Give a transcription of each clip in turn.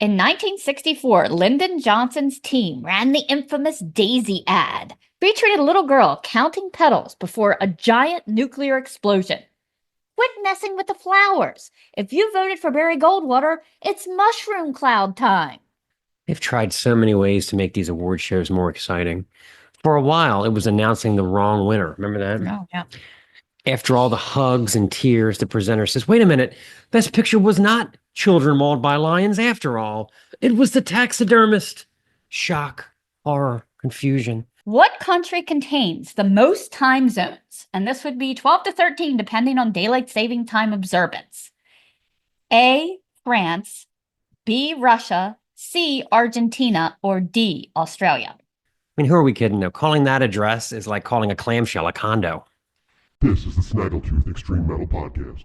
In 1964, Lyndon Johnson's team ran the infamous Daisy ad, featuring a little girl counting petals before a giant nuclear explosion. Quit messing with the flowers. If you voted for Barry Goldwater, it's mushroom cloud time. They've tried so many ways to make these award shows more exciting. For a while, it was announcing the wrong winner. Remember that? Oh, yeah. After all the hugs and tears, the presenter says, wait a minute, Best Picture was not Children Mauled by Lions after all. It was the taxidermist. Shock, horror, confusion. What country contains the most time zones? And this would be 12 to 13, depending on daylight saving time observance. A, France, B, Russia, C, Argentina, or D, Australia. I mean, who are we kidding though? Calling that a dress is like calling a clamshell a condo. This is the Snaggletooth Extreme Metal Podcast.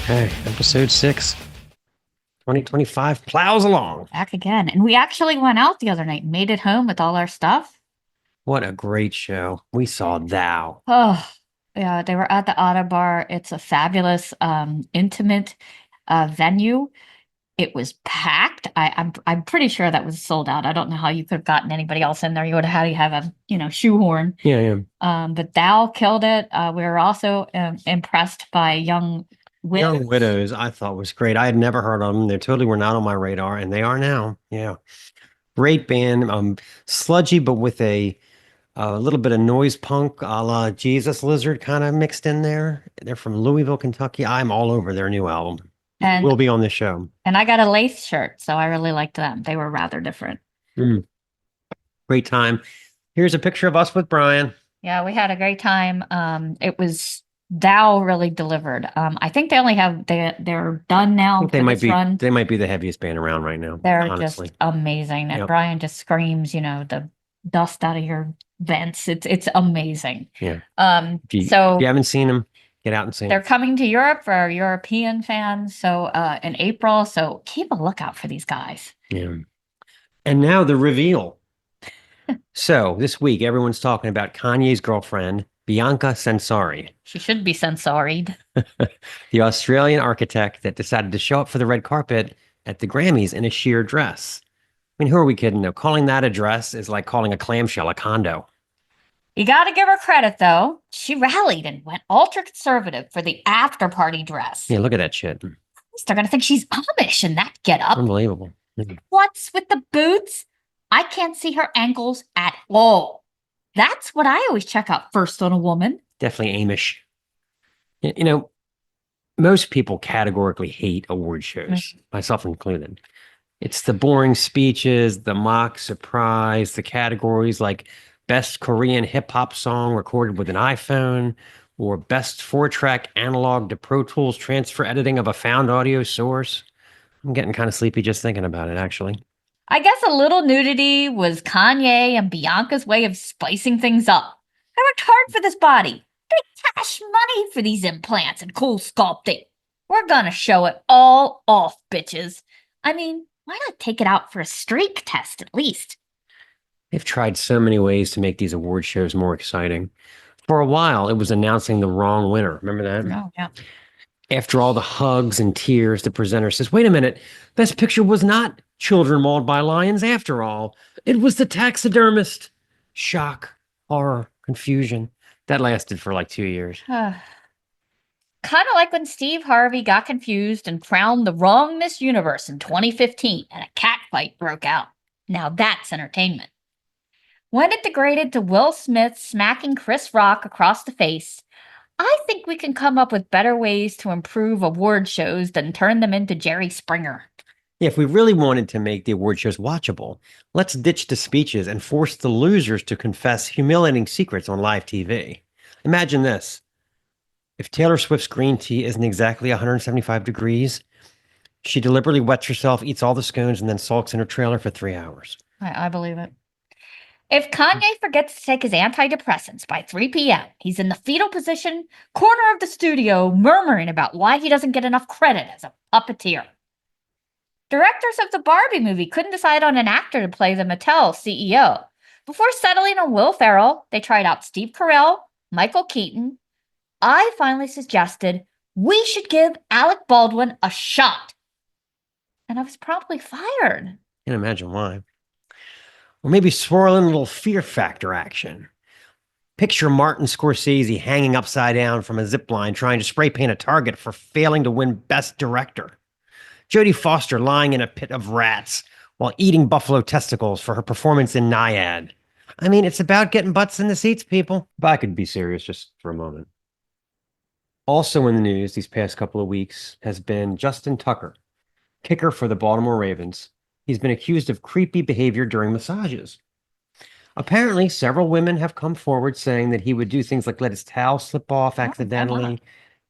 Okay, episode 6, 2025 plows along. Back again. And we actually went out the other night, made it home with all our stuff. What a great show. We saw Thou. Oh, yeah, they were at the Auto Bar. It's a fabulous, intimate venue. It was packed. I'm pretty sure that was sold out. I don't know how you could have gotten anybody else in there. You would have had to have a shoehorn. Yeah. But Thou killed it. We were also impressed by Young Widows. Young Widows, I thought was great. I had never heard of them. They totally were not on my radar, and they are now. Yeah. Great band. Sludgy, but with a little bit of noise punk a la Jesus Lizard kind of mixed in there. They're from Louisville, Kentucky. I'm all over their new album. And we'll be on the show. And I got a lace shirt, so I really liked them. They were rather different. Great time. Here's a picture of us with Brian. Yeah, we had a great time. It was Thou really delivered. I think they only have they're done now. They might be the heaviest band around right now. They're honestly just amazing. And Brian just screams, the dust out of your vents. It's amazing. Yeah. If you haven't seen them, get out and see them. They're coming to Europe for our European fans. So in April. So keep a lookout for these guys. Yeah. And now the reveal. So this week, everyone's talking about Kanye's girlfriend, Bianca Censori. She should be censoried. The Australian architect that decided to show up for the red carpet at the Grammys in a sheer dress. I mean, who are we kidding though? Calling that a dress is like calling a clamshell a condo. You got to give her credit, though. She rallied and went ultra-conservative for the after-party dress. Yeah, look at that shit. They're going to think she's Amish in that getup. Unbelievable. What's with the boots? I can't see her ankles at all. That's what I always check out first on a woman. Definitely Amish. Most people categorically hate award shows, myself included. It's the boring speeches, the mock surprise, the categories like Best Korean Hip-Hop Song Recorded with an iPhone, or Best 4-Track Analog to Pro Tools Transfer Editing of a Found Audio Source. I'm getting kind of sleepy just thinking about it, actually. I guess a little nudity was Kanye and Bianca's way of spicing things up. I worked hard for this body. Big cash money for these implants and cool sculpting. We're gonna show it all off, bitches. I mean, why not take it out for a streak test at least? They've tried so many ways to make these award shows more exciting. For a while, it was announcing the wrong winner. Remember that? Oh, yeah. After all the hugs and tears, the presenter says, wait a minute, Best Picture was not Children Mauled by Lions after all. It was the taxidermist. Shock, horror, confusion. That lasted for like 2 years. Kind of like when Steve Harvey got confused and crowned the wrong Miss Universe in 2015 and a cat fight broke out. Now that's entertainment. When it degraded to Will Smith smacking Chris Rock across the face, I think we can come up with better ways to improve award shows than turn them into Jerry Springer. Yeah, if we really wanted to make the award shows watchable, let's ditch the speeches and force the losers to confess humiliating secrets on live TV. Imagine this. If Taylor Swift's green tea isn't exactly 175 degrees, she deliberately wets herself, eats all the scones, and then sulks in her trailer for 3 hours. I believe it. If Kanye forgets to take his antidepressants by 3 p.m., he's in the fetal position, corner of the studio, murmuring about why he doesn't get enough credit as a puppeteer. Directors of the Barbie movie couldn't decide on an actor to play the Mattel CEO. Before settling on Will Ferrell, they tried out Steve Carell, Michael Keaton. I finally suggested we should give Alec Baldwin a shot. And I was promptly fired. Can't imagine why. Or maybe swirl in a little Fear Factor action. Picture Martin Scorsese hanging upside down from a zip line trying to spray paint a target for failing to win Best Director. Jodie Foster lying in a pit of rats while eating buffalo testicles for her performance in Naiad. I mean, it's about getting butts in the seats, people. But I could be serious just for a moment. Also in the news these past couple of weeks has been Justin Tucker, kicker for the Baltimore Ravens. He's been accused of creepy behavior during massages. Apparently, several women have come forward saying that he would do things like let his towel slip off accidentally,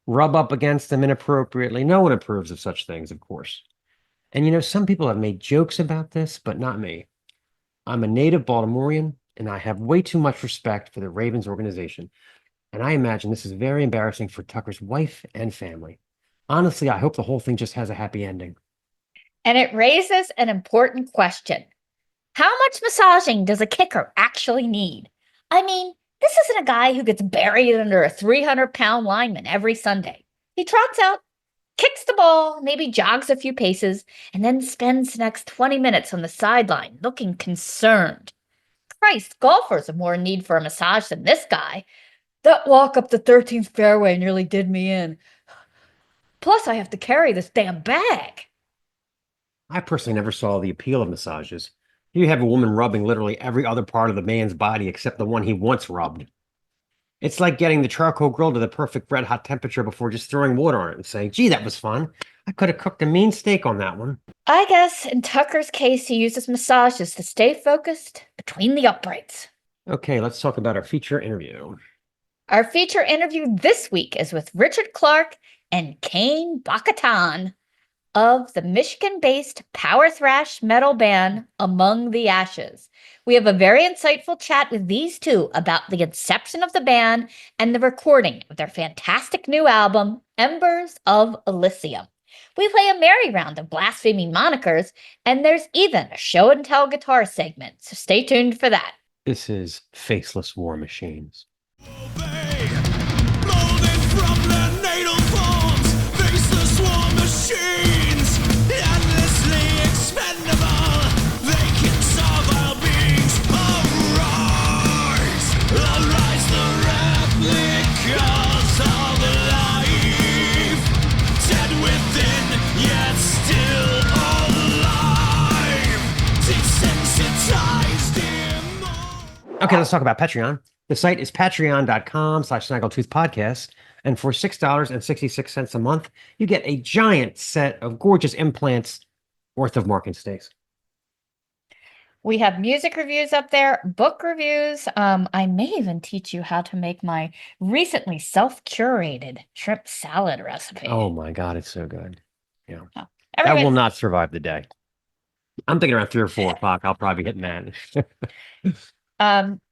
rub up against them inappropriately. No one approves of such things, of course. And some people have made jokes about this, but not me. I'm a native Baltimorean, and I have way too much respect for the Ravens organization. And I imagine this is very embarrassing for Tucker's wife and family. Honestly, I hope the whole thing just has a happy ending. And it raises an important question. How much massaging does a kicker actually need? I mean, this isn't a guy who gets buried under a 300-pound lineman every Sunday. He trots out, kicks the ball, maybe jogs a few paces, and then spends the next 20 minutes on the sideline looking concerned. Christ, golfers are more in need for a massage than this guy. That walk up the 13th fairway nearly did me in. Plus, I have to carry this damn bag. I personally never saw the appeal of massages. You have a woman rubbing literally every other part of the man's body except the one he once rubbed. It's like getting the charcoal grill to the perfect red hot temperature before just throwing water on it and saying, gee, that was fun. I could have cooked a mean steak on that one. I guess in Tucker's case, he uses massages to stay focused between the uprights. Okay, let's talk about our feature interview. Our feature interview this week is with Richard Clark and Kane Bochatyn of the Michigan-based power thrash metal band Among the Ashes. We have a very insightful chat with these two about the inception of the band and the recording of their fantastic new album, Embers of Elysium. We play a merry round of blaspheming monikers, and there's even a show and tell guitar segment, so stay tuned for that. This is Faceless War Machines. Okay, let's talk about Patreon. The site is patreon.com/snaggletoothpodcast. And for $6.66 a month, you get a giant set of gorgeous implants worth of Mark and Stace. We have music reviews up there, book reviews. I may even teach you how to make my recently self-curated shrimp salad recipe. Oh my God, it's so good. Yeah. Oh, that will not survive the day. I'm thinking around 3 or 4 o'clock, I'll probably hit that.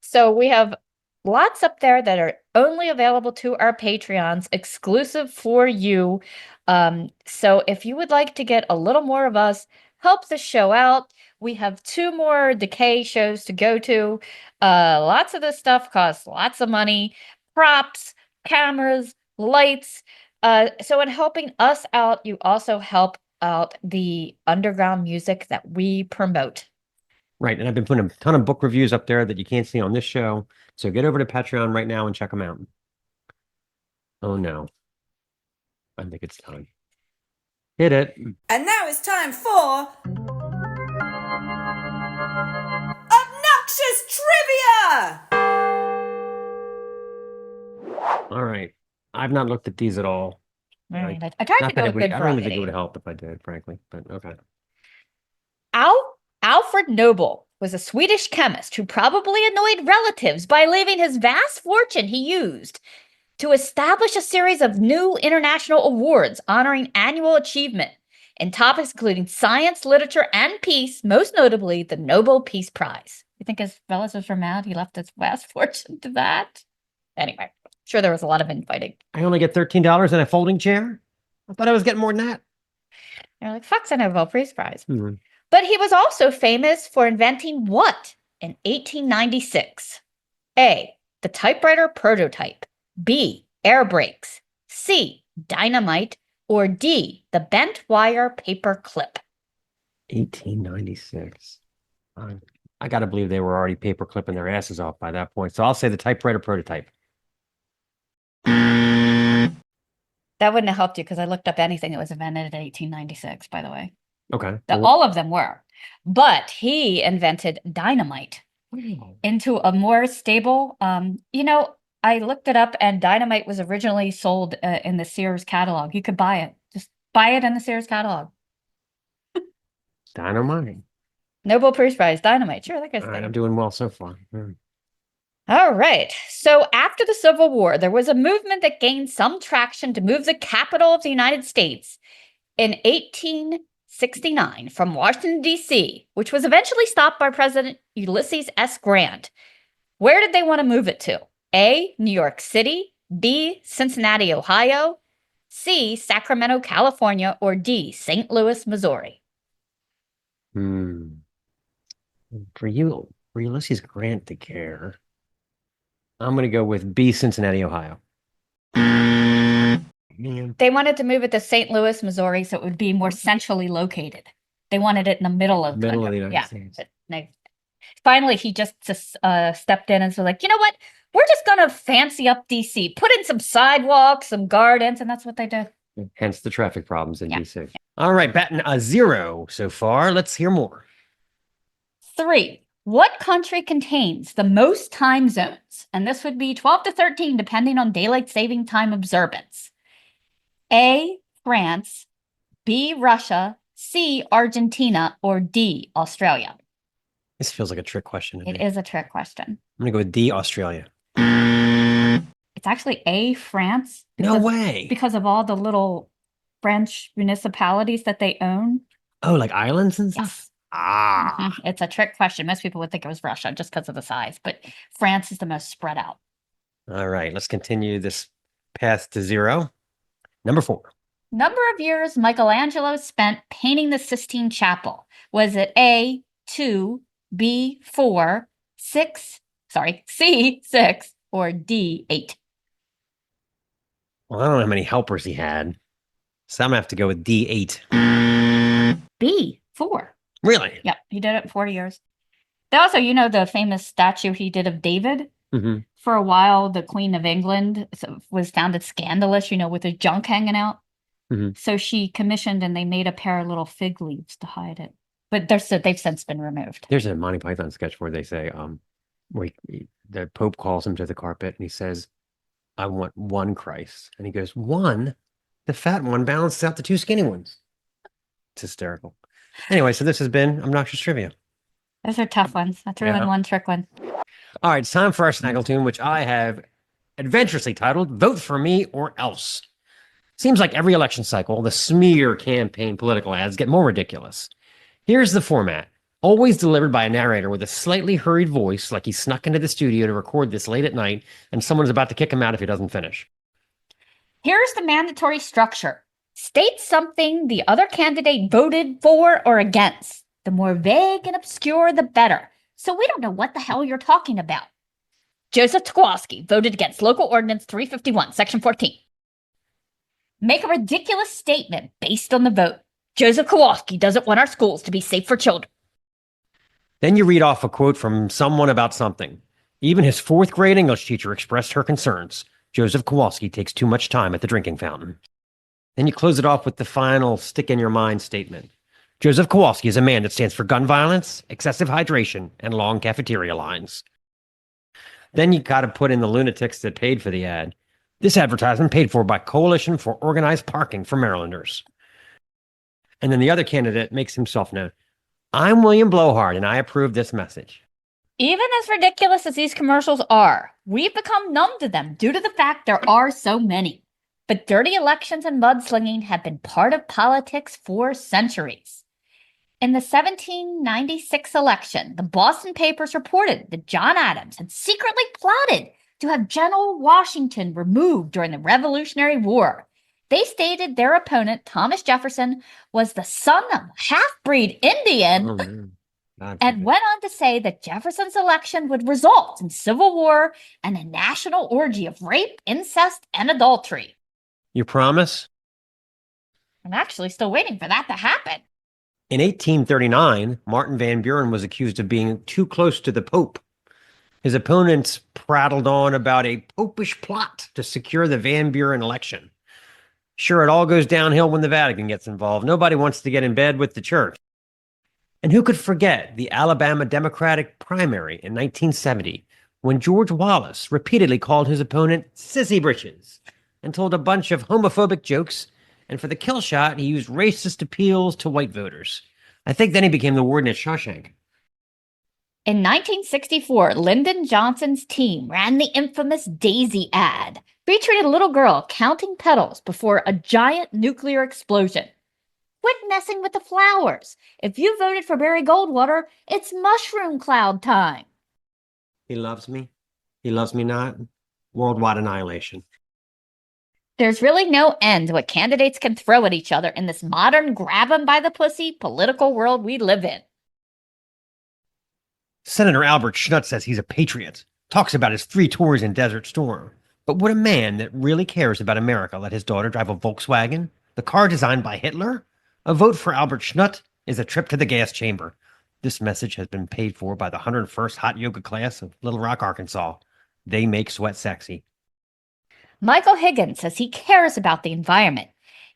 So we have lots up there that are only available to our Patreons, exclusive for you. So if you would like to get a little more of us, help the show out. We have 2 more Decay shows to go to. Lots of this stuff costs lots of money. Props, cameras, lights. So in helping us out, you also help out the underground music that we promote. Right. And I've been putting a ton of book reviews up there that you can't see on this show. So get over to Patreon right now and check them out. Oh, no. I think it's time. Hit it. And now it's time for Obnoxious Trivia! All right. I've not looked at these at all. All right. I tried to go with good I don't variety. even think it would help if I did, frankly. But okay. Alfred Nobel was a Swedish chemist who probably annoyed relatives by leaving his vast fortune he used to establish a series of new international awards honoring annual achievement in topics including science, literature, and peace, most notably the Nobel Peace Prize. think his relatives were mad he left his vast fortune to that? Anyway, sure there was a lot of infighting. I only get $13 and a folding chair? I thought I was getting more than that. They're like, fuck's a Nobel Peace Prize. Hmm. But he was also famous for inventing what in 1896? A, the typewriter prototype. B, air brakes. C, dynamite. Or D, the bent wire paper clip. 1896. I got to believe they were already paper clipping their asses off by that point. So I'll say the typewriter prototype. That wouldn't have helped you because I looked up anything that was invented in 1896, by the way. Okay. All of them were. But he invented dynamite into a more stable, I looked it up and dynamite was originally sold in the Sears catalog. You could buy it. Just buy it in the Sears catalog. Dynamite. Nobel Peace Prize, dynamite. Sure, that guy's All right, I'm doing well so far. All right. So after the Civil War, there was a movement that gained some traction to move the capital of the United States in 1869 from Washington, D.C., which was eventually stopped by President Ulysses S. Grant. Where did they want to move it to? A, New York City, B, Cincinnati, Ohio, C, Sacramento, California, or D, St. Louis, Missouri. For Ulysses Grant to care, I'm going to go with B, Cincinnati, Ohio. Man. They wanted to move it to St. Louis, Missouri, so it would be more centrally located. They wanted it in the middle of the country. United States. Finally, he just stepped in and was like, you know what? We're just going to fancy up DC, put in some sidewalks, some gardens, and that's what they did. Hence the traffic problems in DC. All right, batting a 0 so far. Let's hear more. 3. What country contains the most time zones? And this would be 12 to 13, depending on daylight saving time observance. A, France, B, Russia, C, Argentina, or D, Australia. This feels like a trick question. It is a trick question. I'm going to go with D, Australia. It's actually A, France. No way. Because of all the little French municipalities that they own. Oh, like islands and stuff? Yes. Ah. It's a trick question. Most people would think it was Russia just because of the size, but France is the most spread out. All right, let's continue this path to 0. Number 4. Number of years Michelangelo spent painting the Sistine Chapel. Was it A, 2, B, 4, C, 6, or D, 8? Well, I don't know how many helpers he had, so I'm going to have to go with D, 8. B, 4. Really? Yep, he did it in 40 years. They also, the famous statue he did of David? Mm-hmm. For a while, the Queen of England was found scandalous, with his junk hanging out. Mm-hmm. So she commissioned and they made a pair of little fig leaves to hide it. But they've since been removed. There's a Monty Python sketch where they say, where the Pope calls him to the carpet and he says, I want one Christ. And he goes, one? The fat one balances out the 2 skinny ones. It's hysterical. Anyway, so this has been Obnoxious Trivia. Those are tough ones. I threw in one trick one. All right, it's time for our Snaggletoon, which I have adventurously titled Vote for Me or Else. Seems like every election cycle, the smear campaign political ads get more ridiculous. Here's the format. Always delivered by a narrator with a slightly hurried voice, like he snuck into the studio to record this late at night, and someone's about to kick him out if he doesn't finish. Here's the mandatory structure. State something the other candidate voted for or against. The more vague and obscure, the better. So we don't know what the hell you're talking about. Joseph Kowalski voted against Local Ordinance 351, Section 14. Make a ridiculous statement based on the vote. Joseph Kowalski doesn't want our schools to be safe for children. Then you read off a quote from someone about something. Even his 4th grade English teacher expressed her concerns. Joseph Kowalski takes too much time at the drinking fountain. Then you close it off with the final stick-in-your-mind statement. Joseph Kowalski is a man that stands for gun violence, excessive hydration, and long cafeteria lines. Then you got to put in the lunatics that paid for the ad. This advertisement paid for by Coalition for Organized Parking for Marylanders. And then the other candidate makes himself known. I'm William Blowhard, and I approve this message. Even as ridiculous as these commercials are, we've become numb to them due to the fact there are so many. But dirty elections and mudslinging have been part of politics for centuries. In the 1796 election, the Boston papers reported that John Adams had secretly plotted to have General Washington removed during the Revolutionary War. They stated their opponent, Thomas Jefferson, was the son of a half-breed Indian, and went on to say that Jefferson's election would result in civil war and a national orgy of rape, incest, and adultery. You promise? I'm actually still waiting for that to happen. In 1839, Martin Van Buren was accused of being too close to the Pope. His opponents prattled on about a popish plot to secure the Van Buren election. Sure, it all goes downhill when the Vatican gets involved. Nobody wants to get in bed with the church. And who could forget the Alabama Democratic primary in 1970, when George Wallace repeatedly called his opponent sissy britches and told a bunch of homophobic jokes, and for the kill shot, he used racist appeals to white voters. I think then he became the warden at Shawshank. In 1964, Lyndon Johnson's team ran the infamous Daisy ad, featuring a little girl counting petals before a giant nuclear explosion. Quit messing with the flowers. If you voted for Barry Goldwater, it's mushroom cloud time. He loves me. He loves me not. Worldwide annihilation. There's really no end to what candidates can throw at each other in this modern grab-em-by-the-pussy political world we live in. Senator Albert Schnut says he's a patriot, talks about his 3 tours in Desert Storm. But would a man that really cares about America let his daughter drive a Volkswagen, the car designed by Hitler? A vote for Albert Schnut is a trip to the gas chamber. This message has been paid for by the 101st Hot Yoga class of Little Rock, Arkansas. They make sweat sexy. Michael Higgins says he cares about the environment.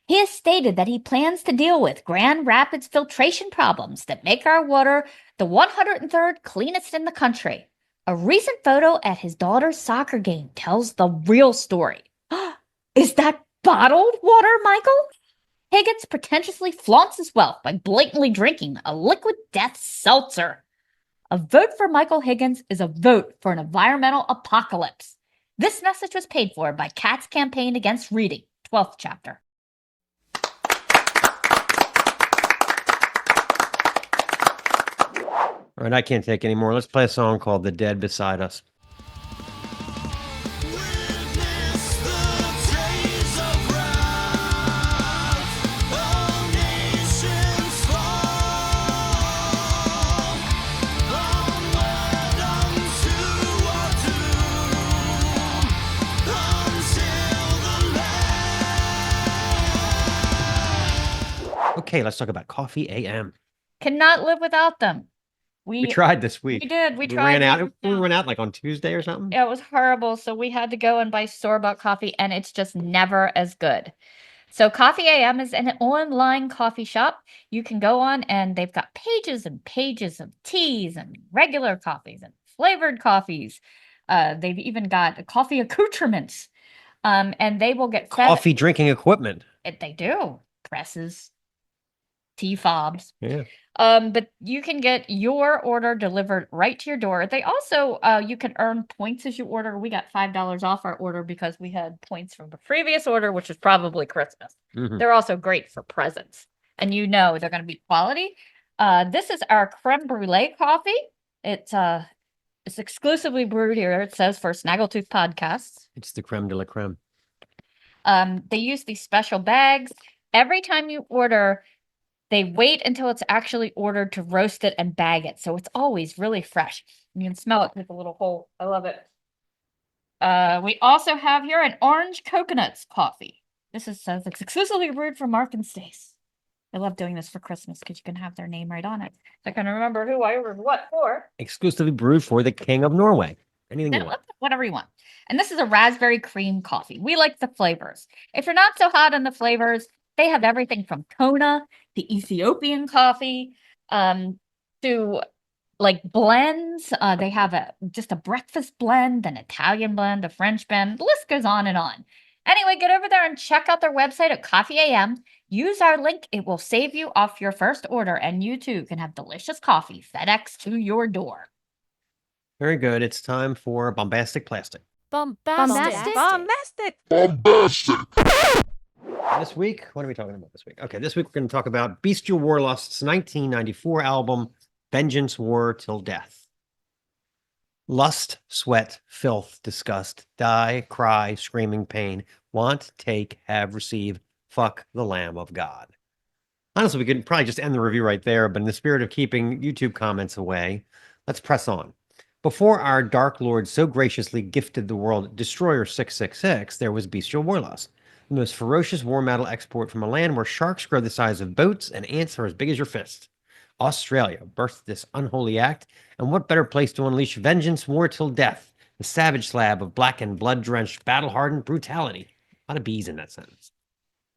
He has stated that he plans to deal with Grand Rapids filtration problems that make our water the 103rd cleanest in the country. A recent photo at his daughter's soccer game tells the real story. Is that bottled water, Michael? Higgins pretentiously flaunts his wealth by blatantly drinking a liquid death seltzer. A vote for Michael Higgins is a vote for an environmental apocalypse. This message was paid for by Cat's Campaign Against Reading, 12th chapter. All right, I can't take any more. Let's play a song called The Dead Beside Us. Okay, let's talk about Coffee AM. Cannot live without them. We tried this week. We did. We tried. Ran out. We ran out like on Tuesday or something. Yeah, it was horrible. So we had to go and buy store-bought coffee, and it's just never as good. So Coffee AM is an online coffee shop. You can go on, and they've got pages and pages of teas and regular coffees and flavored coffees. They've even got coffee accoutrements. And they will get coffee drinking equipment. They do. Presses, tea fobs. Yeah. But you can get your order delivered right to your door. They also, you can earn points as you order. We got $5 off our order because we had points from the previous order, which was probably Christmas. Mm-hmm. They're also great for presents. And you know they're going to be quality. This is our creme brulee coffee. It's exclusively brewed here, it says, for Snaggletooth podcasts. It's the creme de la creme. They use these special bags. Every time you order, they wait until it's actually ordered to roast it and bag it. So it's always really fresh. You can smell it with a little hole. I love it. We also have here an orange coconuts coffee. This says it's exclusively brewed for Mark and Stace. I love doing this for Christmas because you can have their name right on it. So I can remember who I ordered what for. Exclusively brewed for the King of Norway. Anything you want. Whatever you want. And this is a raspberry cream coffee. We like the flavors. If you're not so hot on the flavors, they have everything from Kona to Ethiopian coffee to like blends. They have just a breakfast blend, an Italian blend, a French blend. The list goes on and on. Anyway, get over there and check out their website at Coffee AM. Use our link. It will save you off your first order, and you too can have delicious coffee FedEx to your door. Very good. It's time for Bombastic Plastic. Bombastic. Bombastic! And This week, what are we talking about this week? Okay, this week we're going to talk about Bestial Warlust's 1994 album, Vengeance War Till Death. Lust, sweat, filth, disgust, die, cry, screaming pain, want, take, have, receive, fuck the Lamb of God. Honestly, we could probably just end the review right there, but in the spirit of keeping YouTube comments away, let's press on. Before our Dark Lord so graciously gifted the world Destroyer 666, there was Bestial Warlust, the most ferocious war metal export from a land where sharks grow the size of boats and ants are as big as your fist. Australia birthed this unholy act, and what better place to unleash vengeance, war till death, the savage slab of blackened, blood-drenched, battle-hardened brutality. A lot of bees in that sentence.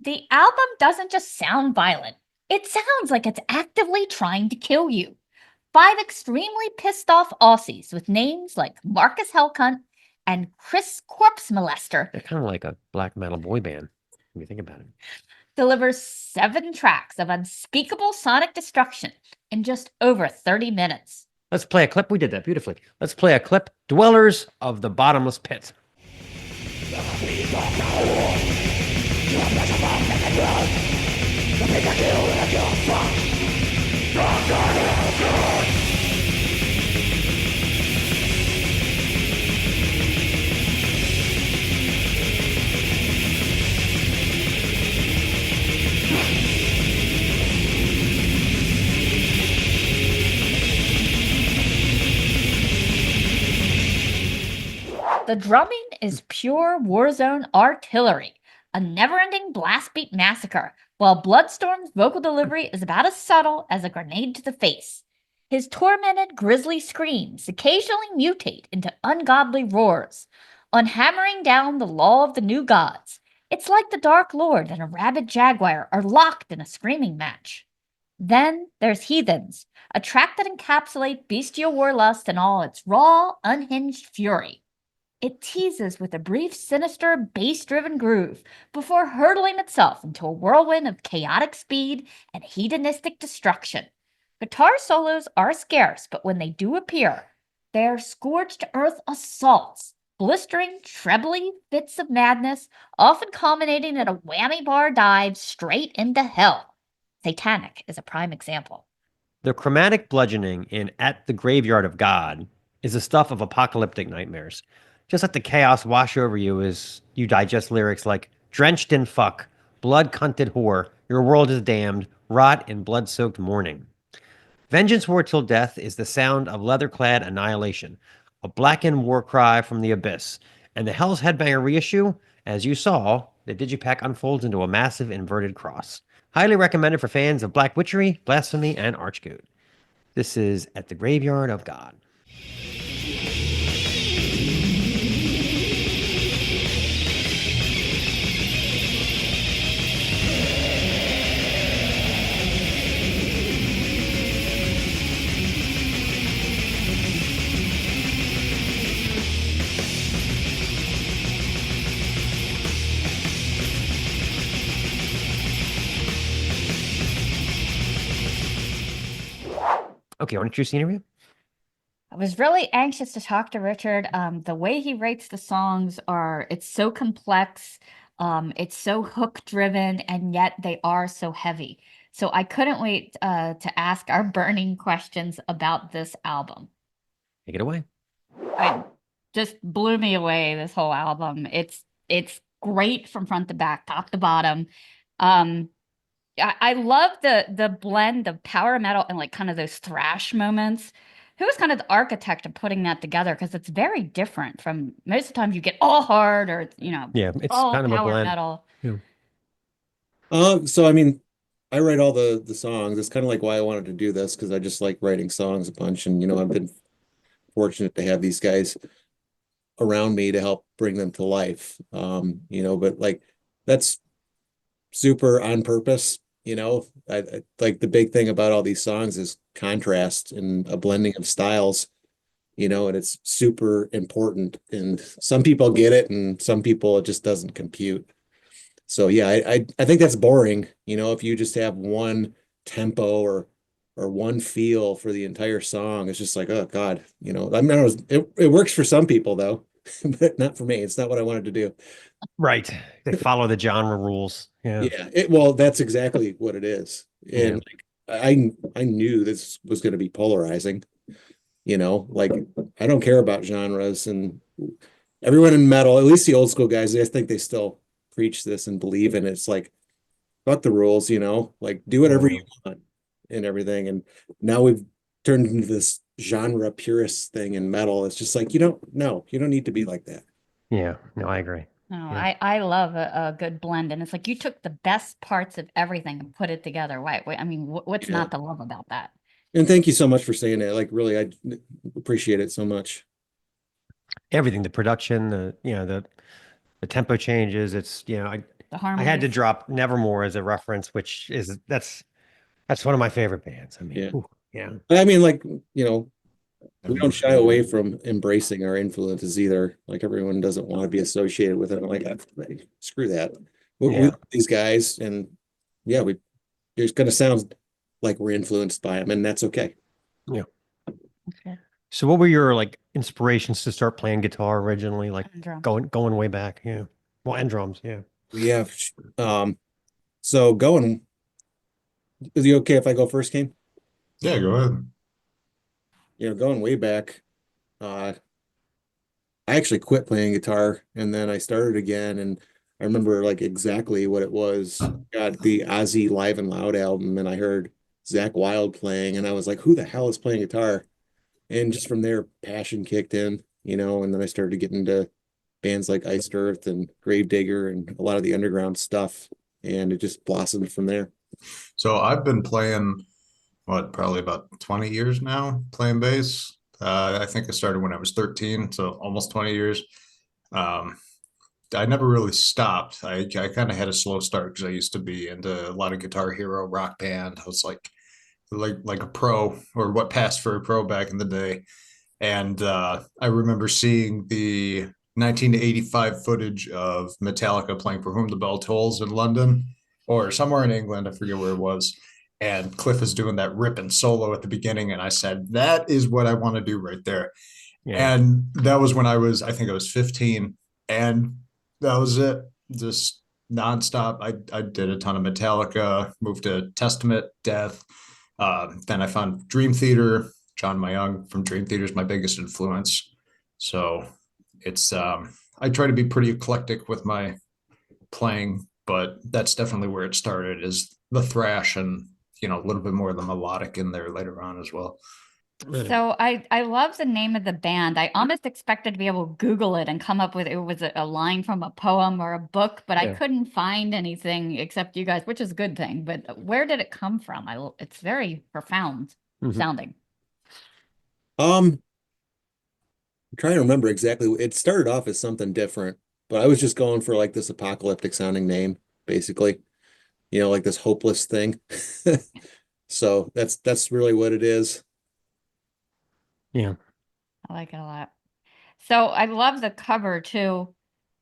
The album doesn't just sound violent. It sounds like it's actively trying to kill you. 5 extremely pissed off Aussies with names like Marcus Hellcunt and Chris Corpse Molester. They're kind of like a black metal boy band, when you think about it. Delivers 7 tracks of unspeakable sonic destruction in just over 30 minutes. Let's play a clip. We did that beautifully. Let's play a clip. Dwellers of the Bottomless Pit. The drumming is pure Warzone artillery, a never-ending blast beat massacre, while Bloodstorm's vocal delivery is about as subtle as a grenade to the face. His tormented, grisly screams occasionally mutate into ungodly roars. On hammering down the law of the new gods, it's like the Dark Lord and a rabid jaguar are locked in a screaming match. Then there's Heathens, a track that encapsulates Bestial Warlust in all its raw, unhinged fury. It teases with a brief, sinister, bass-driven groove before hurtling itself into a whirlwind of chaotic speed and hedonistic destruction. Guitar solos are scarce, but when they do appear, they're scorched earth assaults, blistering, trebly fits of madness, often culminating in a whammy bar dive straight into hell. Satanic is a prime example. The chromatic bludgeoning in At the Graveyard of God is the stuff of apocalyptic nightmares. Just let the chaos wash over you as you digest lyrics like drenched in fuck, blood-cunted whore, your world is damned, rot in blood-soaked mourning. Vengeance War Till Death is the sound of leather-clad annihilation, a blackened war cry from the abyss, and the Hell's Headbanger reissue, as you saw, the digipack unfolds into a massive inverted cross. Highly recommended for fans of black witchery, blasphemy, and archgoot. This is At the Graveyard of God. Okay, why don't you see an interview? I was really anxious to talk to Richard. The way he rates the songs it's so complex, it's so hook driven, and yet they are so heavy. So I couldn't wait to ask our burning questions about this album. Take it away. It just blew me away, this whole album. It's great from front to back, top to bottom. I love the blend of power metal and like kind of those thrash moments. Who was kind of the architect of putting that together? Because it's very different from most of the time you get all hard or Yeah, it's all kind of a power blend. metal. Yeah. So I mean, I write all the songs. It's kind of like why I wanted to do this because I just like writing songs a bunch, and I've been fortunate to have these guys around me to help bring them to life. But like that's super on purpose. I like the big thing about all these songs is contrast and a blending of styles, and it's super important. And some people get it, and some people it just doesn't compute. So yeah, I think that's boring. If you just have one tempo or one feel for the entire song, it's just like, oh God, I mean, it works for some people though. but not for me. It's not what I wanted to do. Right. They follow the genre rules. Yeah. Yeah, well, that's exactly what it is. Yeah. And like I knew this was going to be polarizing, like I don't care about genres and everyone in metal, at least the old school guys, I think they still preach this and believe in it. It's like fuck the rules, like do whatever you want and everything. And now we've turned into this genre purist thing in metal. It's just like you don't need to be like that. Yeah. No, I agree. No, Yeah. I love a good blend, and it's like you took the best parts of everything and put it together. I mean, what's Yeah. not to love about that? And thank you so much for saying that. Like really, I appreciate it so much. Everything, the production, the tempo changes. It's, The I had to harmonies. drop Nevermore as a reference, which is that's one of my favorite bands. I mean, Yeah. ooh, yeah. I mean, like, we don't shy away from embracing our influences either. Like everyone doesn't want to be associated with it. I'm like, screw that. We Yeah. love these guys, and yeah, it's going to sound like we're influenced by them, and that's okay. Okay. So what were your like inspirations to start playing guitar originally? Like And drum. going way back, yeah. Well, and drums, yeah. We have, so going. Is it okay if I go first, Kane? Yeah, go ahead. Going way back, uh, I actually quit playing guitar and then I started again, and I remember like exactly what it was. Got the Ozzy Live and Loud album and I heard Zach Wild playing and I was like, who the hell is playing guitar? And just from there, passion kicked in, and then I started getting into bands like Iced Earth and Gravedigger and a lot of the underground stuff, and it just blossomed from there. So I've been playing, probably about 20 years now, playing bass. I think I started when I was 13, so almost 20 years. Um, I never really stopped. I kind of had a slow start because I used to be into a lot of Guitar Hero, Rock Band. I was like a pro, or what passed for a pro back in the day. And I remember seeing the 1985 footage of Metallica playing For Whom the Bell Tolls in London or somewhere in England. I forget where it was. And Cliff is doing that rip and solo at the beginning. And I said, that is what I want to do right there. Yeah. And that was when I think I was 15. And that was it. Just nonstop. I did a ton of Metallica, moved to Testament, Death. Then I found Dream Theater. John Mayung from Dream Theater is my biggest influence. So it's I try to be pretty eclectic with my playing, but that's definitely where it started, is the thrash and a little bit more of the melodic in there later on as well. So I love the name of the band. I almost expected to be able to Google it and come up with it was a line from a poem or a book, but I couldn't find anything except you guys, which is a good thing. But where did it come from? It's very profound sounding. I'm trying to remember exactly. It started off as something different, but I was just going for like this apocalyptic sounding name, basically. Like this hopeless thing. So that's really what it is. Yeah. I like it a lot. So I love the cover too.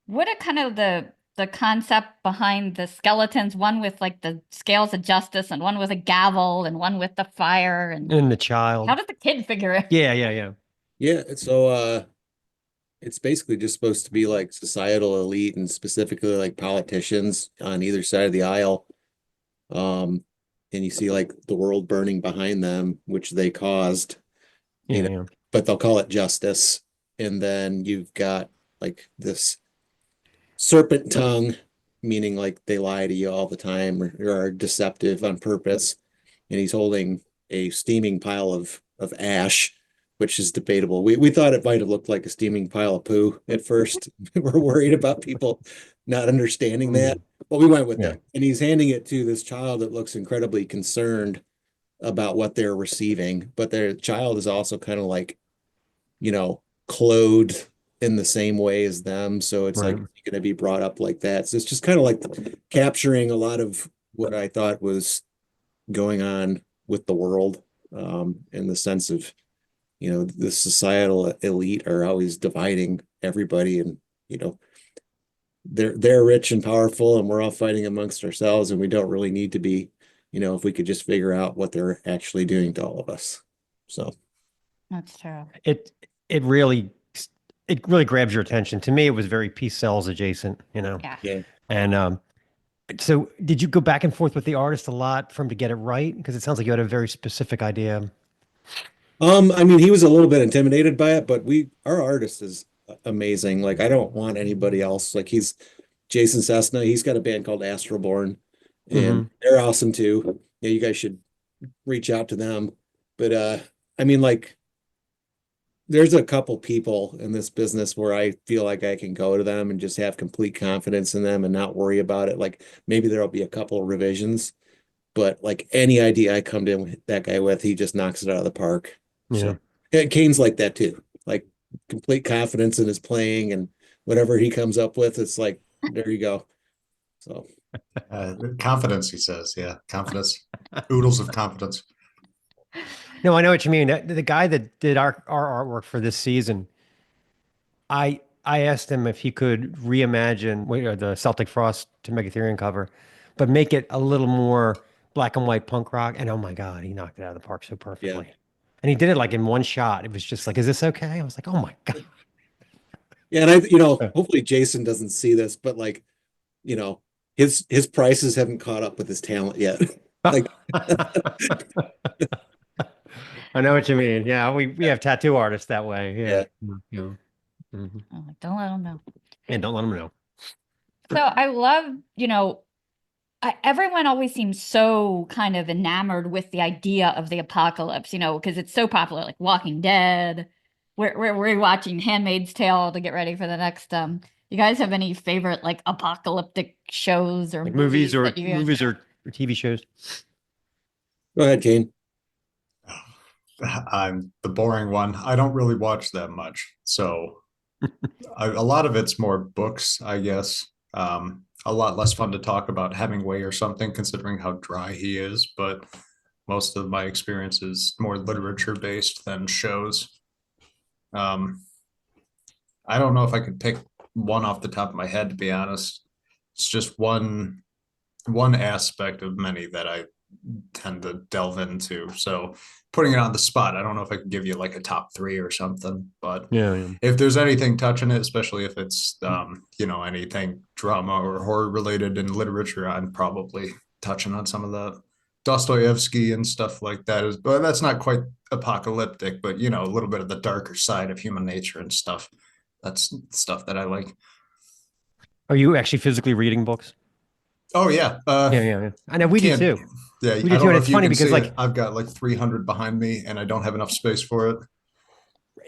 What are kind of the concept behind the skeletons? One with like the scales of justice, and one with a gavel, and one with the fire, and the child. How does the kid figure it? Yeah. So it's basically just supposed to be like societal elite and specifically like politicians on either side of the aisle. And you see like the world burning behind them, which they caused, but they'll call it justice. And then you've got like this serpent tongue, meaning like they lie to you all the time or are deceptive on purpose. And he's holding a steaming pile of ash, which is debatable. We thought it might have looked like a steaming pile of poo at first. We're worried about people not understanding that, but we went with it. And he's handing it to this child that looks incredibly concerned about what they're receiving, but their child is also kind of like, clothed in the same way as them. So it's like going to be brought up like that. So it's just kind of like capturing a lot of what I thought was going on with the world, in the sense of, the societal elite are always dividing everybody, and they're rich and powerful, and we're all fighting amongst ourselves, and we don't really need to be, if we could just figure out what they're actually doing to all of us. So that's true. It really it really grabs your attention. To me, it was very peace sells adjacent, you know. Yeah. Yeah. And so did you go back and forth with the artist a lot for him to get it right? Because it sounds like you had a very specific idea. I mean, he was a little bit intimidated by it, but our artist is amazing. Like, I don't want anybody else. Like, he's Jason Cessna. He's got a band called Astroborn, and Mhm. they're awesome too. Yeah, you guys should reach out to them. But I mean, like, there's a couple people in this business where I feel like I can go to them and just have complete confidence in them and not worry about it. Like, maybe there'll be a couple of revisions, but like any idea I come to that guy with, he just knocks it out of the park. Yeah. So and Kane's like that too. Like, complete confidence in his playing, and whatever he comes up with, it's like, there you go. So Confidence, he says. Yeah, confidence. Oodles of confidence. No, I know what you mean. The guy that did our artwork for this season, I asked him if he could reimagine the Celtic Frost to Megatherium cover, but make it a little more black and white punk rock. And oh my God, he knocked it out of the park so perfectly. And he did it like in one shot. It was just like, is this okay? I was like, oh my God. yeah, and hopefully Jason doesn't see this, but like, his prices haven't caught up with his talent yet. Like, I know what you mean. Yeah, we have tattoo artists that way. Yeah. Yeah. Mhm. I'm like, don't let them know. And don't let them know. So I love, everyone always seems so kind of enamored with the idea of the apocalypse, because it's so popular, like Walking Dead. We're rewatching Handmaid's Tale to get ready for the next. You guys have any favorite like apocalyptic shows or Like movies or that you guys- movies or TV shows. go ahead, Kane. I'm the boring one. I don't really watch that much. So a lot of it's more books, I guess. A lot less fun to talk about Hemingway or something, considering how dry he is. But most of my experience is more literature based than shows. I don't know if I could pick one off the top of my head, to be honest. It's just one aspect of many that I tend to delve into. So putting it on the spot, I don't know if I can give you like a top three or something, but Yeah. if there's anything touching it, especially if it's anything drama or horror related in literature, I'm probably touching on some of that. Dostoevsky and stuff like that is, but that's not quite apocalyptic, but a little bit of the darker side of human nature and stuff. That's stuff that I like. Are you actually physically reading books? Oh yeah. Yeah. I know we do too. Yeah, We do I too, don't and know it's if you funny can because see like it. I've got like 300 behind me and I don't have enough space for it.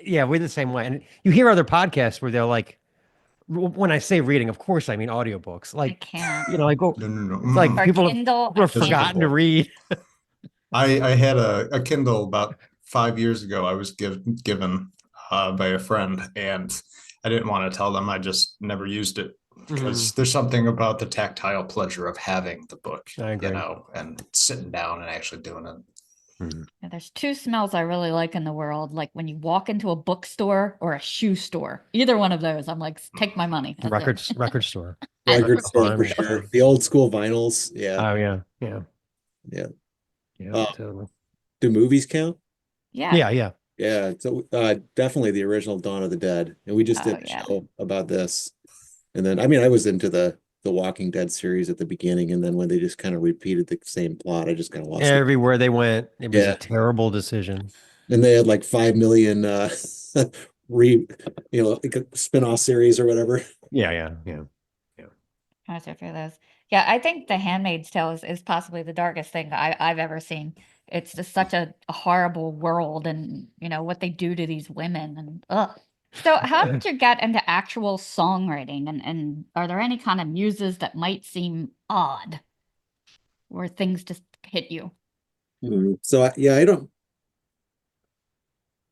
yeah, we're the same way. And you hear other podcasts where they're like, when I say reading, of course I mean audiobooks. I Like can't. like No. it's like Or people Kindle. have I can't. forgotten to read. I had a Kindle about 5 years ago. I was given by a friend, and I didn't want to tell them. I just never used it because there's something about the tactile pleasure of having the book, I agree. and sitting down and actually doing it. Yeah, there's two smells I really like in the world. Like when you walk into a bookstore or a shoe store. Either one of those, I'm like, take my money. That's it. Record store. Record store fine. for sure. The old school vinyls. Yeah. Oh yeah. Yeah. Totally. Do movies count? Yeah. Yeah. So definitely the original Dawn of the Dead. And we just did a show about this. And then, I mean, I was into the Walking Dead series at the beginning, and then when they just kind of repeated the same plot, I just kind of lost it. Everywhere they went, it was Yeah. a terrible decision. And they had like 5 million like a spin-off series or whatever. Yeah. I was for those. Yeah, I think The Handmaid's Tale is possibly the darkest thing I've ever seen. It's just such a horrible world, and what they do to these women, and ugh. So how did you get into actual songwriting, and are there any kind of muses that might seem odd, where things just hit you? So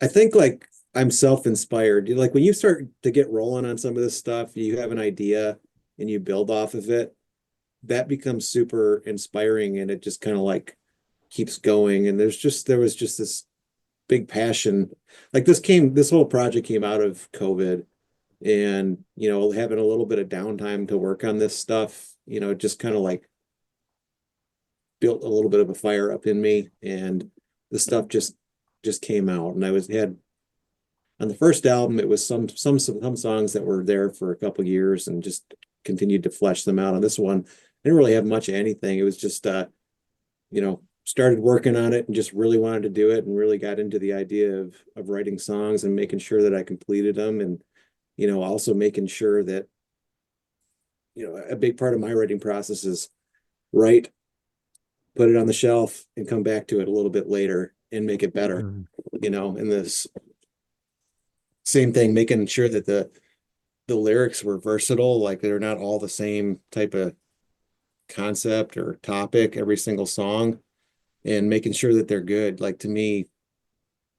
I think like I'm self-inspired. Like when you start to get rolling on some of this stuff, you have an idea and you build off of it, that becomes super inspiring, and it just kind of like keeps going. And there was just this big passion. Like this whole project came out of COVID, and having a little bit of downtime to work on this stuff, just kind of like built a little bit of a fire up in me, and the stuff just came out. And on the first album, it was some songs that were there for a couple years and just continued to flesh them out. On this one, I didn't really have much of anything. It was just started working on it and just really wanted to do it and really got into the idea of writing songs and making sure that I completed them, and also making sure that a big part of my writing process is write, put it on the shelf, and come back to it a little bit later and make it better. And this same thing, making sure that the lyrics were versatile, like they're not all the same type of concept or topic every single song, and making sure that they're good. Like, to me,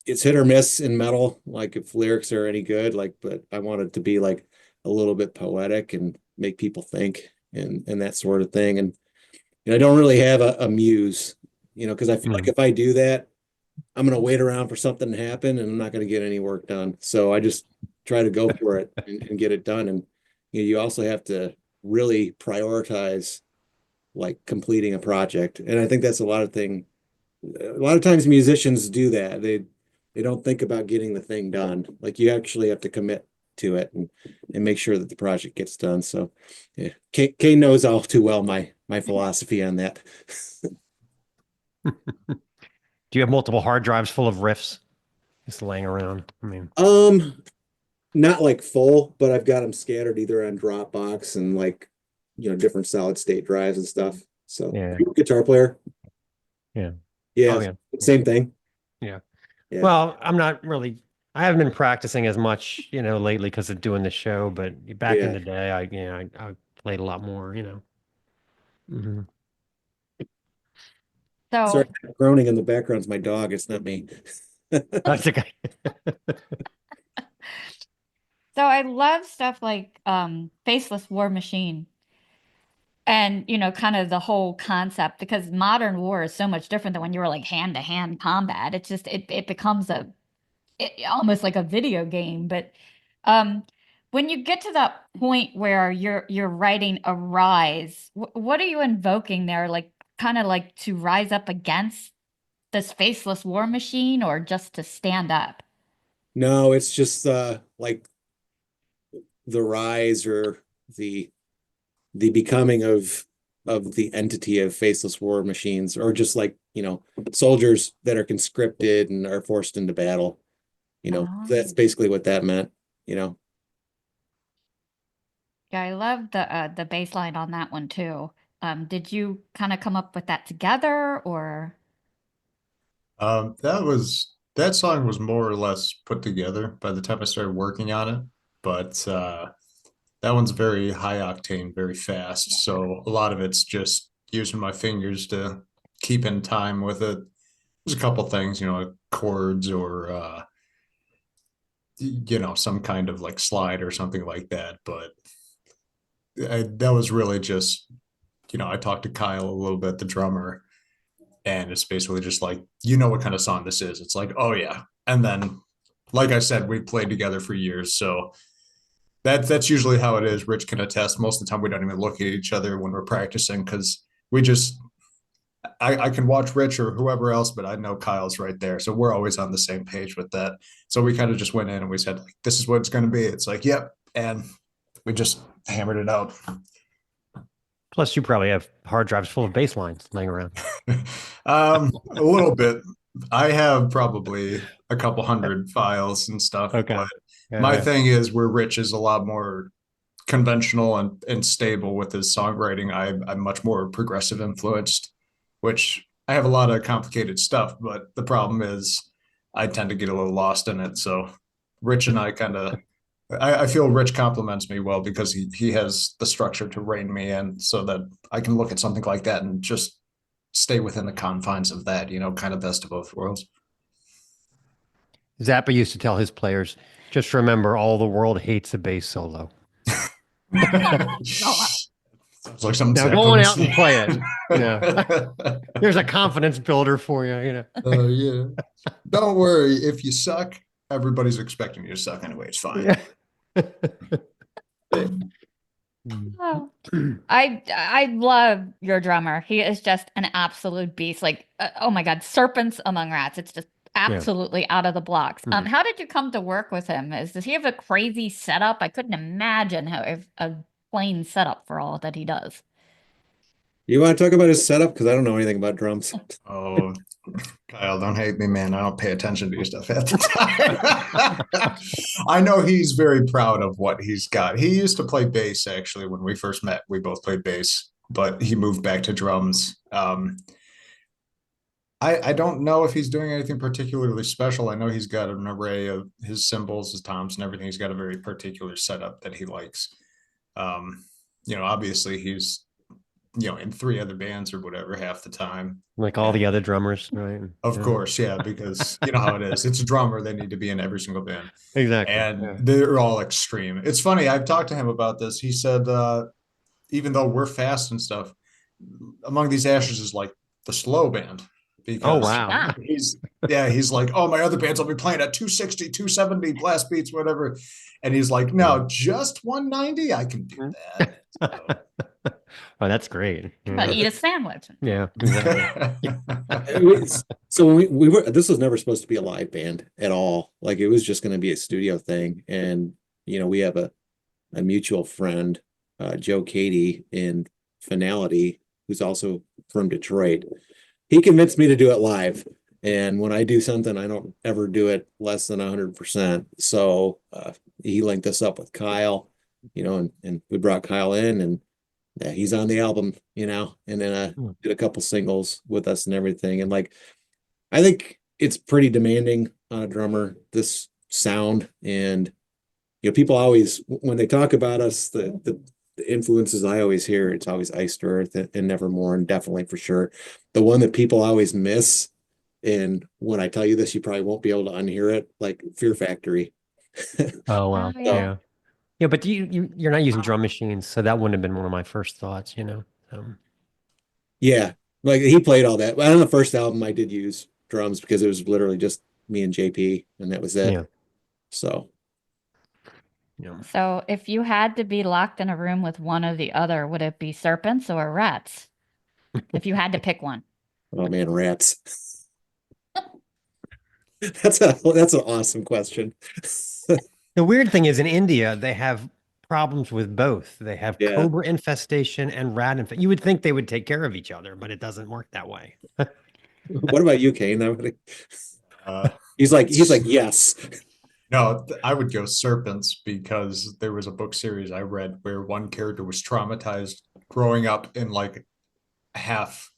it's hit or miss in metal, like if lyrics are any good, like, but I want it to be like a little bit poetic and make people think and that sort of thing. And I don't really have a muse, because I feel like if I do that, I'm going to wait around for something to happen and I'm not going to get any work done. So I just try to go for it and get it done. And you also have to really prioritize like completing a project. And I think that's a lot of times musicians do that. They don't think about getting the thing done. Like, you actually have to commit to it and make sure that the project gets done. So yeah, Kane knows all too well my philosophy on that. Do you have multiple hard drives full of riffs just laying around? I mean, not like full, but I've got them scattered either on Dropbox and like different solid state drives and stuff. So yeah, guitar player. yeah, Yeah, oh, yeah, same thing. yeah. Yeah. Well, I haven't been practicing as much, lately because of doing the show. But back in the day, I played a lot more. Mhm. So, Sorry, groaning in the background is my dog. It's not me. That's okay. so I love stuff like Faceless War Machine and, kind of the whole concept, because modern war is so much different than when you were like hand to hand combat. It's just it becomes almost like a video game. But um when you get to that point where you're writing a rise, what are you invoking there? Like, kind of like to rise up against this faceless war machine, or just to stand up? No, it's just like the rise or the becoming of the entity of faceless war machines, or just like soldiers that are conscripted and are forced into battle. That's Oh. basically what that meant. you know Yeah, I love the bass line on that one too. Did you kind of come up with that together, or? That song was more or less put together by the time I started working on it, but that one's very high octane, very fast. So a lot of it's just using my fingers to keep in time with it. There's a couple things, chords or some kind of like slide or something like that. But that was really just, I talked to Kyle a little bit, the drummer, and it's basically just like, what kind of song this is. It's like, oh yeah. And then, like I said, we played together for years, so that's usually how it is. Rich can attest. Most of the time, we don't even look at each other when we're practicing, because we just, I can watch Rich or whoever else, but I know Kyle's right there, so we're always on the same page with that. So we kind of just went in and we said, like, this is what it's going to be. It's like, yep, and we just hammered it out. Plus, you probably have hard drives full of bass lines laying around. A little bit. I have probably a couple hundred files and stuff. Okay. But my thing is, where Rich is a lot more conventional and stable with his songwriting, I'm much more progressive influenced, which I have a lot of complicated stuff, but the problem is I tend to get a little lost in it. So Rich and I kind of, I feel Rich compliments me well, because he has the structure to rein me in so that I can look at something like that and just stay within the confines of that, kind of best of both worlds. Zappa used to tell his players, just remember, all the world hates a bass solo. Sounds like something. Now go on out and play it. Here's a confidence builder for you. Oh yeah. Don't worry. If you suck, everybody's expecting you to suck anyway. It's fine. Oh. I love your drummer. He is just an absolute beast. Like, oh my God, serpents among rats. It's just absolutely out of the blocks. Mhm. How did you come to work with him? Does he have a crazy setup? I couldn't imagine how if a plain setup for all that he does. You want to talk about his setup? Because I don't know anything about drums. Oh, Kyle, don't hate me, man. I don't pay attention to your stuff at the time. I know he's very proud of what he's got. He used to play bass, actually, when we first met. We both played bass, but he moved back to drums. I don't know if he's doing anything particularly special. I know he's got an array of his cymbals, his toms, and everything. He's got a very particular setup that he likes. Obviously he's in 3 other bands or whatever half the time. Like all the other drummers, right? Of course, yeah, because you know how it is. It's a drummer, they need to be in every single band. Exactly. And they're all extreme. It's funny, I've talked to him about this. He said, even though we're fast and stuff, Among These Ashes is like the slow band. Because wow. he's like, oh, my other bands will be playing at 260, 270 blast beats, whatever. And he's like, no, just 190, I can do that. So. Oh, that's great. Eat a sandwich. Yeah, exactly. So when we were, this was never supposed to be a live band at all. Like it was just going to be a studio thing. And we have a mutual friend, Joe Katie in Finality, who's also from Detroit. He convinced me to do it live. And when I do something, I don't ever do it less than 100%. So he linked us up with Kyle, and we brought Kyle in, and he's on the album, and then did a couple singles with us and everything. And like, I think it's pretty demanding on a drummer, this sound. And, people always, when they talk about us, the influences I always hear, it's always Iced Earth and Nevermore, and definitely for sure. The one that people always miss, and when I tell you this, you probably won't be able to unhear it, like Fear Factory. Oh, wow. Oh, yeah. Yeah. Yeah, but you're not using drum machines, so that wouldn't have been one of my first thoughts, Yeah, like he played all that. But on the first album, I did use drums because it was literally just me and JP, and that was it. Yeah. So, Yeah. So if you had to be locked in a room with one or the other, would it be serpents or rats? If you had to pick one. oh man, rats. That's an awesome question. The weird thing is in India, they have problems with both. They have Yeah. cobra infestation and rat infestation. You would think they would take care of each other, but it doesn't work that way. What about you, Kane? Uh, He's like, yes. No, I would go serpents because there was a book series I read where one character was traumatized growing up in like half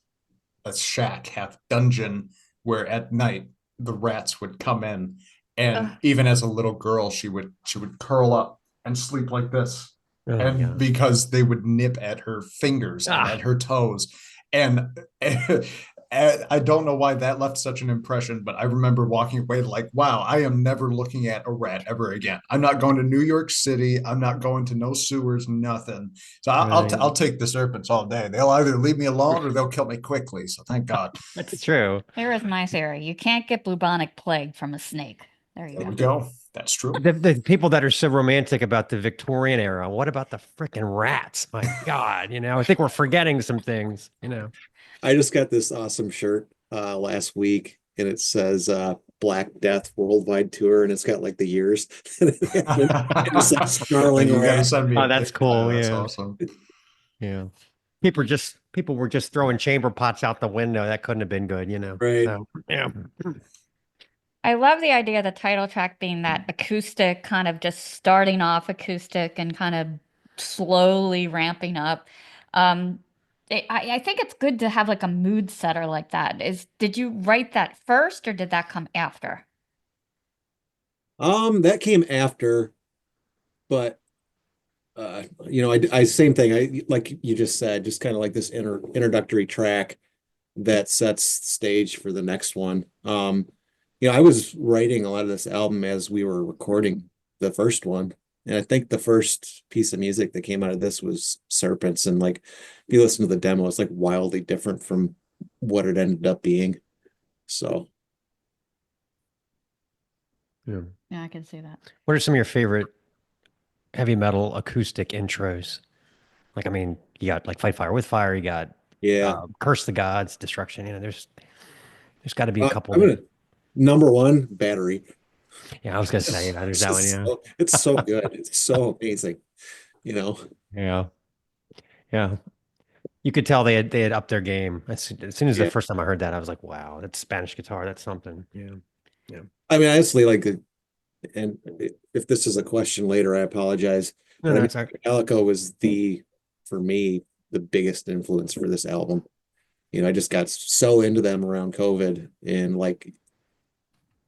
a shack, half dungeon, where at night the rats would come in, and even as a little girl, she would curl up and sleep like this, Oh, and yeah. because they would nip at her fingers and at her toes, and I don't know why that left such an impression, but I remember walking away like, wow, I am never looking at a rat ever again. I'm not going to New York City. I'm not going to no sewers, nothing. So I'll take the serpents all day. They'll either leave me alone or they'll kill me quickly. So thank God. That's true. Here is my theory. You can't get bubonic plague from a snake. There you There go. we go. That's true. The people that are so romantic about the Victorian era, what about the freaking rats? My God, I think we're forgetting some things, I just got this awesome shirt last week, and it says Black Death Worldwide Tour, and it's got like the years. It's like snarling You gotta rat. send me a Oh, that's pic. cool, That's yeah. awesome. Yeah. People were just throwing chamber pots out the window. That couldn't have been good, Right. So, yeah. I love the idea of the title track being that acoustic, kind of just starting off acoustic and kind of slowly ramping up. I think it's good to have like a mood setter like that. Did you write that first or did that come after? That came after, but I same thing. I like you just said, just kind of like this introductory track that sets stage for the next one. I was writing a lot of this album as we were recording the first one. And I think the first piece of music that came out of this was Serpents. And like, if you listen to the demo, it's like wildly different from what it ended up being. So, Yeah. Yeah, I can see that. What are some of your favorite heavy metal acoustic intros? Like, I mean, you got like Fight Fire with Fire, you got yeah. Curse the Gods, Destruction. There's got to be a couple. I'm number one, Battery. Yeah, I was gonna say that. There's that one. Yeah. It's so good. It's so amazing. You know, Yeah. Yeah. You could tell they had upped their game. As soon as the yeah. first time I heard that, I was like, wow, that's Spanish guitar. That's something. Yeah. Yeah. I mean, honestly, like, and if this is a question later, I apologize. No, But I no, mean, it's all right. Metallica was for me, the biggest influence for this album. I just got so into them around COVID, and like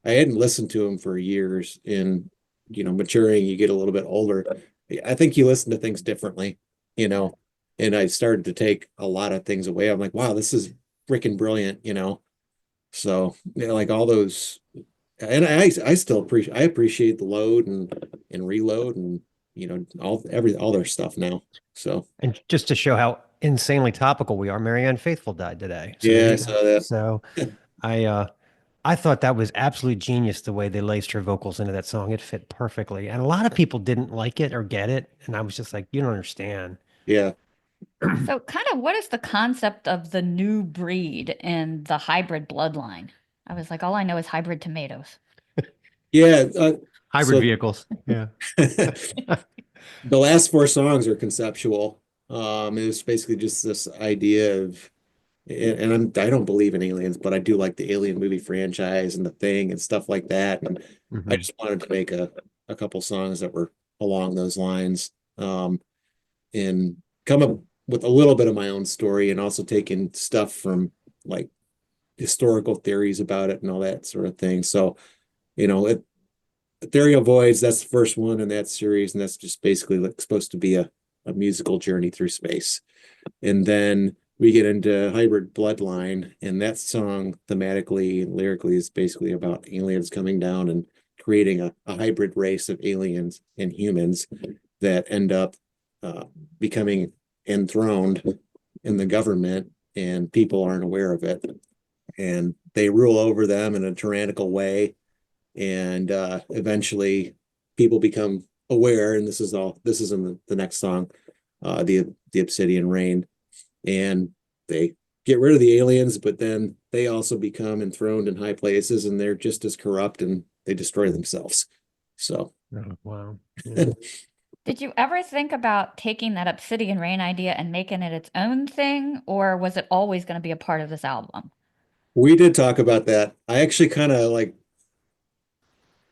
I hadn't listened to them for years. And maturing, you get a little bit older. I think you listen to things differently, you know. And I started to take a lot of things away. I'm like, wow, this is freaking brilliant. So like all those, and I still appreciate the load and reload and all their stuff now. So And just to show how insanely topical we are, Marianne Faithfull died today. So there yeah, I you saw go. that. So I thought that was absolute genius the way they laced her vocals into that song. It fit perfectly. And a lot of people didn't like it or get it. And I was just like, you don't understand. Yeah. So, kind of, what is the concept of the new breed and the hybrid bloodline? I was like, all I know is hybrid tomatoes. Yeah. Hybrid So vehicles. Yeah. the last four songs are conceptual. It was basically just this idea of, and I don't believe in aliens, but I do like the Alien movie franchise and the Thing and stuff like that. And I Mhm. just wanted to make a couple songs that were along those lines, and come up with a little bit of my own story, and also taking stuff from, like, historical theories about it and all that sort of thing. So, Ethereal Voids, that's the first one in that series, and that's just basically like supposed to be a musical journey through space. And then we get into Hybrid Bloodline, and that song thematically and lyrically is basically about aliens coming down and creating a hybrid race of aliens and humans that end up becoming enthroned in the government, and people aren't aware of it. And they rule over them in a tyrannical way. And eventually people become aware, and this is in the next song, the Obsidian Rain, and they get rid of the aliens, but then they also become enthroned in high places, and they're just as corrupt, and they destroy themselves. So Oh, wow. Yeah. Did you ever think about taking that Obsidian Rain idea and making it its own thing, or was it always going to be a part of this album? we did talk about that. I actually kind of like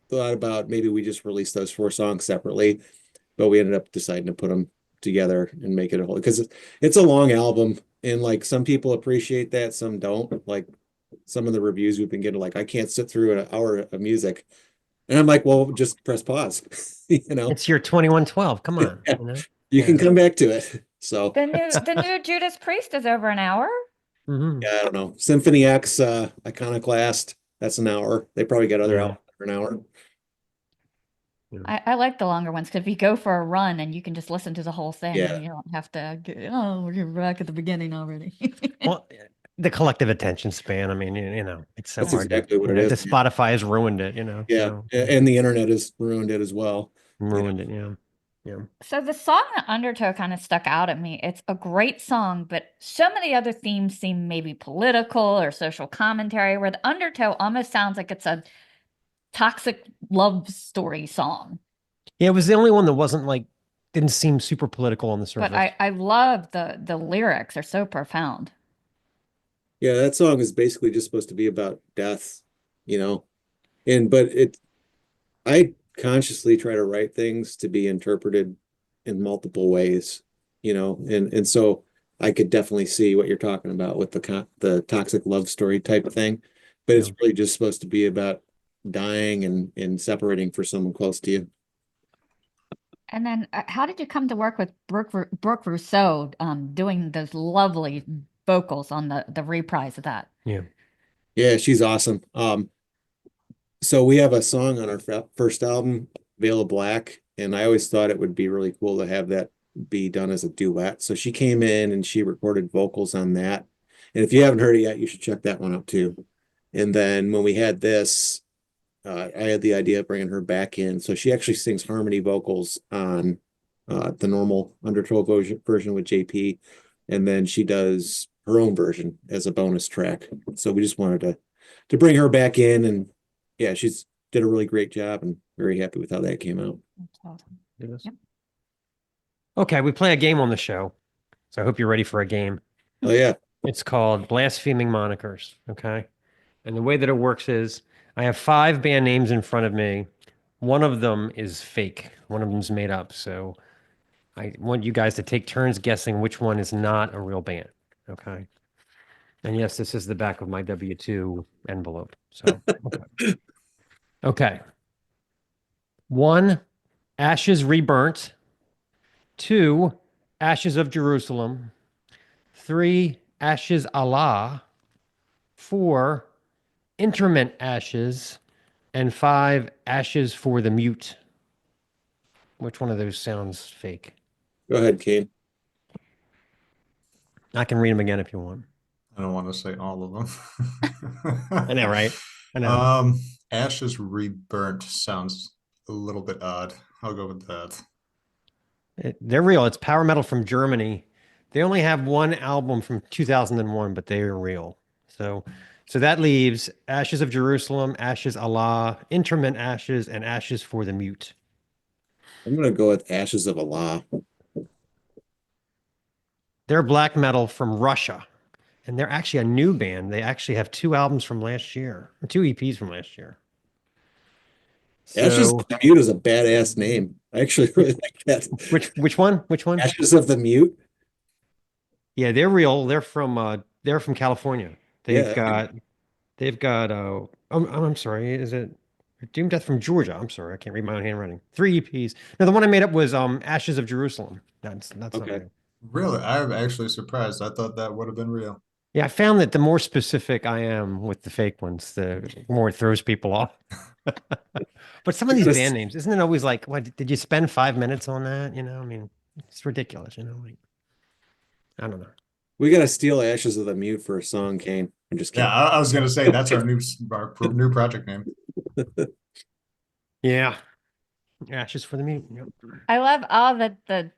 thought about maybe we just release those four songs separately, but we ended up deciding to put them together and make it a whole, because it's a long album, and like some people appreciate that, some don't. Like some of the reviews we've been getting, like, I can't sit through an hour of music, and I'm like, well, just press pause. It's your 2112. Come on. Yeah. You know? You can Yeah. come back to it. So The new Judas Priest is over an hour. Mhm. yeah, I don't know. Symphony X, Iconoclast, that's an hour. They probably got other Yeah. albums for an hour. I like the longer ones because if you go for a run and you can just listen to the whole thing, Yeah. and you don't have to we're back at the beginning already. Well, the collective attention span. I mean, it's so That's hard. exactly what it The is. Spotify has ruined it, Yeah. so And the internet has ruined it as well. ruined it. Yeah. Yeah. So the song Undertow kind of stuck out at me. It's a great song, but so many other themes seem maybe political or social commentary, where the Undertow almost sounds like it's a toxic love story song. Yeah, it was the only one that wasn't didn't seem super political on the But surface. I love the lyrics are so profound. Yeah, that song is basically just supposed to be about death, you know. But I consciously try to write things to be interpreted in multiple ways, and so I could definitely see what you're talking about with the toxic love story type of thing. But it's Yeah. really just supposed to be about dying and separating for someone close to you. And then, how did you come to work with Brooke Rousseau, doing those lovely vocals on the reprise of that? Yeah. Yeah, she's awesome. So we have a song on our first album, Veil of Black, and I always thought it would be really cool to have that be done as a duet. So she came in and she recorded vocals on that. And if you haven't heard it yet, you should check that one out too. And then when we had this, I had the idea of bringing her back in. So she actually sings harmony vocals on the normal Undertow version with JP, and then she does her own version as a bonus track. So we just wanted to bring her back in and yeah, she's did a really great job and very happy with how that came out. That's awesome. Do this. Yep. Okay, we play a game on the show. So I hope you're ready for a game. Oh yeah. It's called Blaspheming Monikers. Okay. And the way that it works is I have 5 band names in front of me. One of them is fake, one of them's made up. So I want you guys to take turns guessing which one is not a real band. Okay. And yes, this is the back of my W-2 envelope. So, okay. Okay. 1, Ashes Reburnt. 2, Ashes of Jerusalem. 3, Ashes Allah. 4, Interment Ashes. And 5, Ashes for the Mute. Which one of those sounds fake? Go ahead, Kane. I can read them again if you want. I don't want to say all of them. I know, right? I know. Ashes Reburnt sounds a little bit odd. I'll go with that. They're real. It's power metal from Germany. They only have one album from 2001, but they are real. So that leaves Ashes of Jerusalem, Ashes Allah, Interment Ashes, and Ashes for the Mute. I'm gonna go with Ashes of Allah. They're black metal from Russia, and they're actually a new band. They actually have 2 albums from last year, or 2 EPs from last year. Ashes So, of the Mute is a badass name. I actually really like that. which one? Which one? Ashes of the Mute. Yeah, they're real. They're from California. They've Yeah. got I'm sorry, is it Doom Death from Georgia? I'm sorry, I can't read my own handwriting. 3 EPs. No, the one I made up was Ashes of Jerusalem. That's not Okay. real. Really, I'm actually surprised. I thought that would have been real. Yeah, I found that the more specific I am with the fake ones, the more it throws people off. But some of these band names, isn't it always like, what did you spend 5 minutes on that? I mean, it's ridiculous, like, I don't know. We gotta steal Ashes of the Mute for a song, Kane. I'm just Yeah, kidding. I was gonna say that's our new project name. Yeah. Ashes for the Mute. Yep. I love all the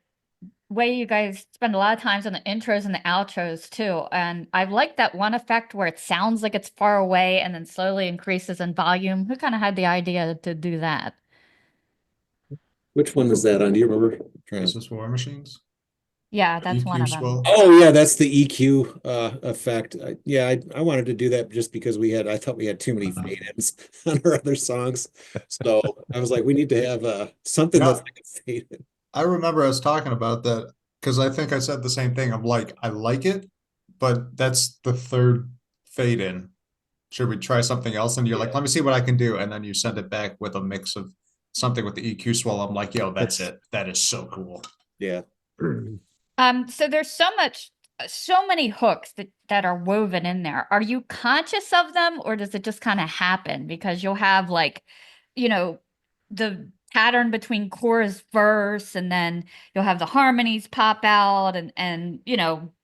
way you guys spend a lot of times on the intros and the outros too. And I like that one effect where it sounds like it's far away and then slowly increases in volume. Who kind of had the idea to do that? Which one was that on? Do you remember? Is this War Machines? Yeah, that's one EQ of them. swell? Oh yeah, that's the EQ effect. I wanted to do that just because I thought we had too many fade-ins on our other songs. So I was like, we need to have something Yeah. that's like a fade-in. I remember us talking about that because I think I said the same thing. I'm like, I like it, but that's the 3rd fade in. Should we try something else? And you're like, let me see what I can do. And then you send it back with a mix of something with the EQ swell. I'm like, yo, that's it. That is so cool. Yeah. So there's so many hooks that are woven in there. Are you conscious of them, or does it just kind of happen? Because you'll have like, the pattern between chorus verse, and then you'll have the harmonies pop out, and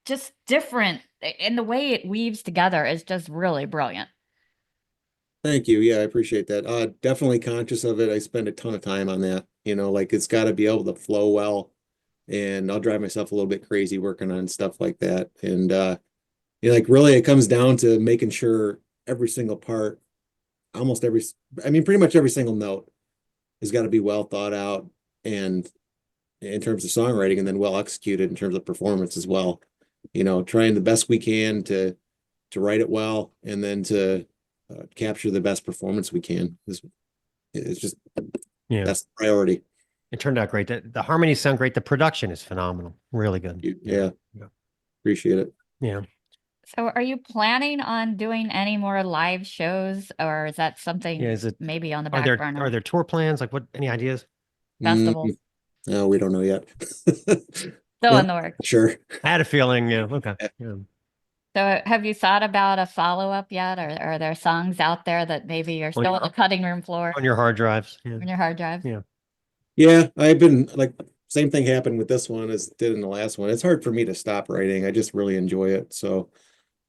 just different. And the way it weaves together is just really brilliant. Thank you. Yeah, I appreciate that. Definitely conscious of it. I spend a ton of time on that. Like it's got to be able to flow well. And I'll drive myself a little bit crazy working on stuff like that. And like really it comes down to making sure every single part, pretty much every single note has got to be well thought out and in terms of songwriting, and then well executed in terms of performance as well. Trying the best we can to write it well, and then to capture the best performance we can. It's just, that's the priority. It turned out great. The harmonies sound great. The production is phenomenal. Really good. Yeah. Appreciate it. Yeah. So are you planning on doing any more live shows, or is that something maybe on the back burner? Are there tour plans? Like any ideas? Festivals? No, we don't know yet. Still in the works. Sure. I had a feeling. Yeah. Okay. Yeah. So have you thought about a follow-up yet? Or are there songs out there that maybe you're still on the cutting room floor? On your hard drives. Yeah. On your hard drive? Yeah. Yeah, I've been like, same thing happened with this one as did in the last one. It's hard for me to stop writing. I just really enjoy it. So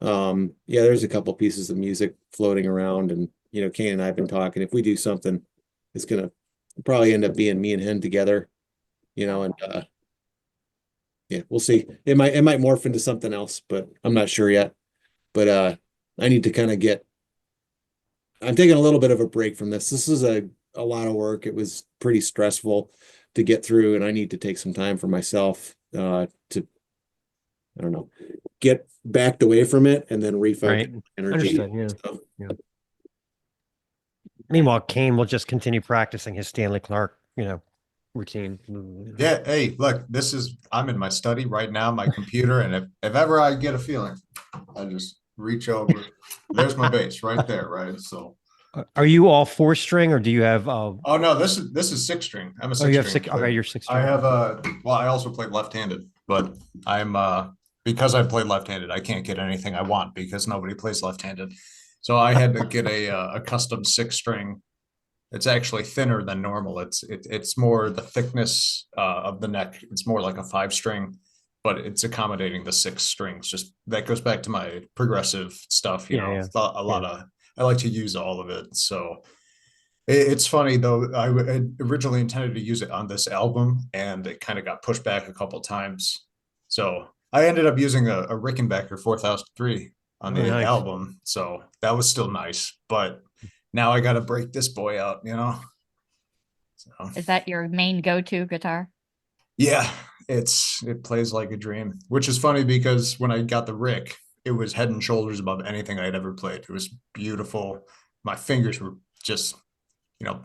yeah, there's a couple pieces of music floating around, and Kane and I have been talking. If we do something, it's gonna probably end up being me and him together, and yeah, we'll see. It might morph into something else, but I'm not sure yet. But I need to kind of get I'm taking a little bit of a break from this. This is a lot of work. It was pretty stressful to get through, and I need to take some time for myself to, I don't know, get backed away from it and then refocus Right. energy. Understood. Yeah. So, Yeah. Meanwhile, Kane will just continue practicing his Stanley Clark, routine. Yeah, hey, look, I'm in my study right now, my computer, and if ever I get a feeling, I just reach over. There's my bass right there, right? So Are you all 4-string, or do you have? oh no, this is 6 string. I'm a Oh, you have 6 string 6. Okay, player. you're 6. I have well, I also play left-handed, but I'm because I play left-handed, I can't get anything I want because nobody plays left-handed. So I had to get a custom 6 string. It's actually thinner than normal. It's more the thickness of the neck. It's more like a 5 string, but it's accommodating the 6 strings. Just that goes back to my progressive stuff. You Yeah, know, yeah, a lot of I like to use all of it. So it's funny though. I originally intended to use it on this album, and it kind of got pushed back a couple times. So I ended up using a Rickenbacker 4003 on Oh, the nice. album. So that was still nice, but now I got to break this boy out, So Is that your main go-to guitar? yeah, it plays like a dream, which is funny because when I got the Rick, it was head and shoulders above anything I'd ever played. It was beautiful. My fingers were just,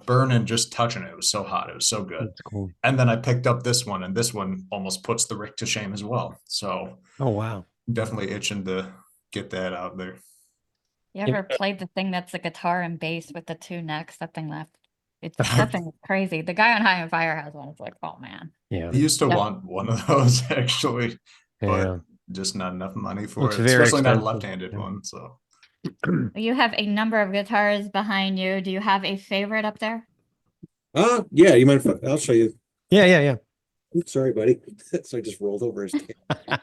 burning just touching it. It was so hot. It was so good. That's cool. And then I picked up this one, and this one almost puts the Rick to shame as well. So Oh, wow. definitely itching to get that out there. You ever played the thing that's the guitar and bass with the 2 necks? That thing left. That thing is crazy. The guy on High on Fire has one. It's like, oh man. Yeah. I used to Yeah. want one of those actually, but Yeah. just not enough money for It's it, very especially not a expensive. left-handed Yeah. one. So You have a number of guitars behind you. Do you have a favorite up there? yeah, you mind if I'll show you. Yeah, yeah, Oops, sorry, buddy. So I just rolled over his tail. yeah.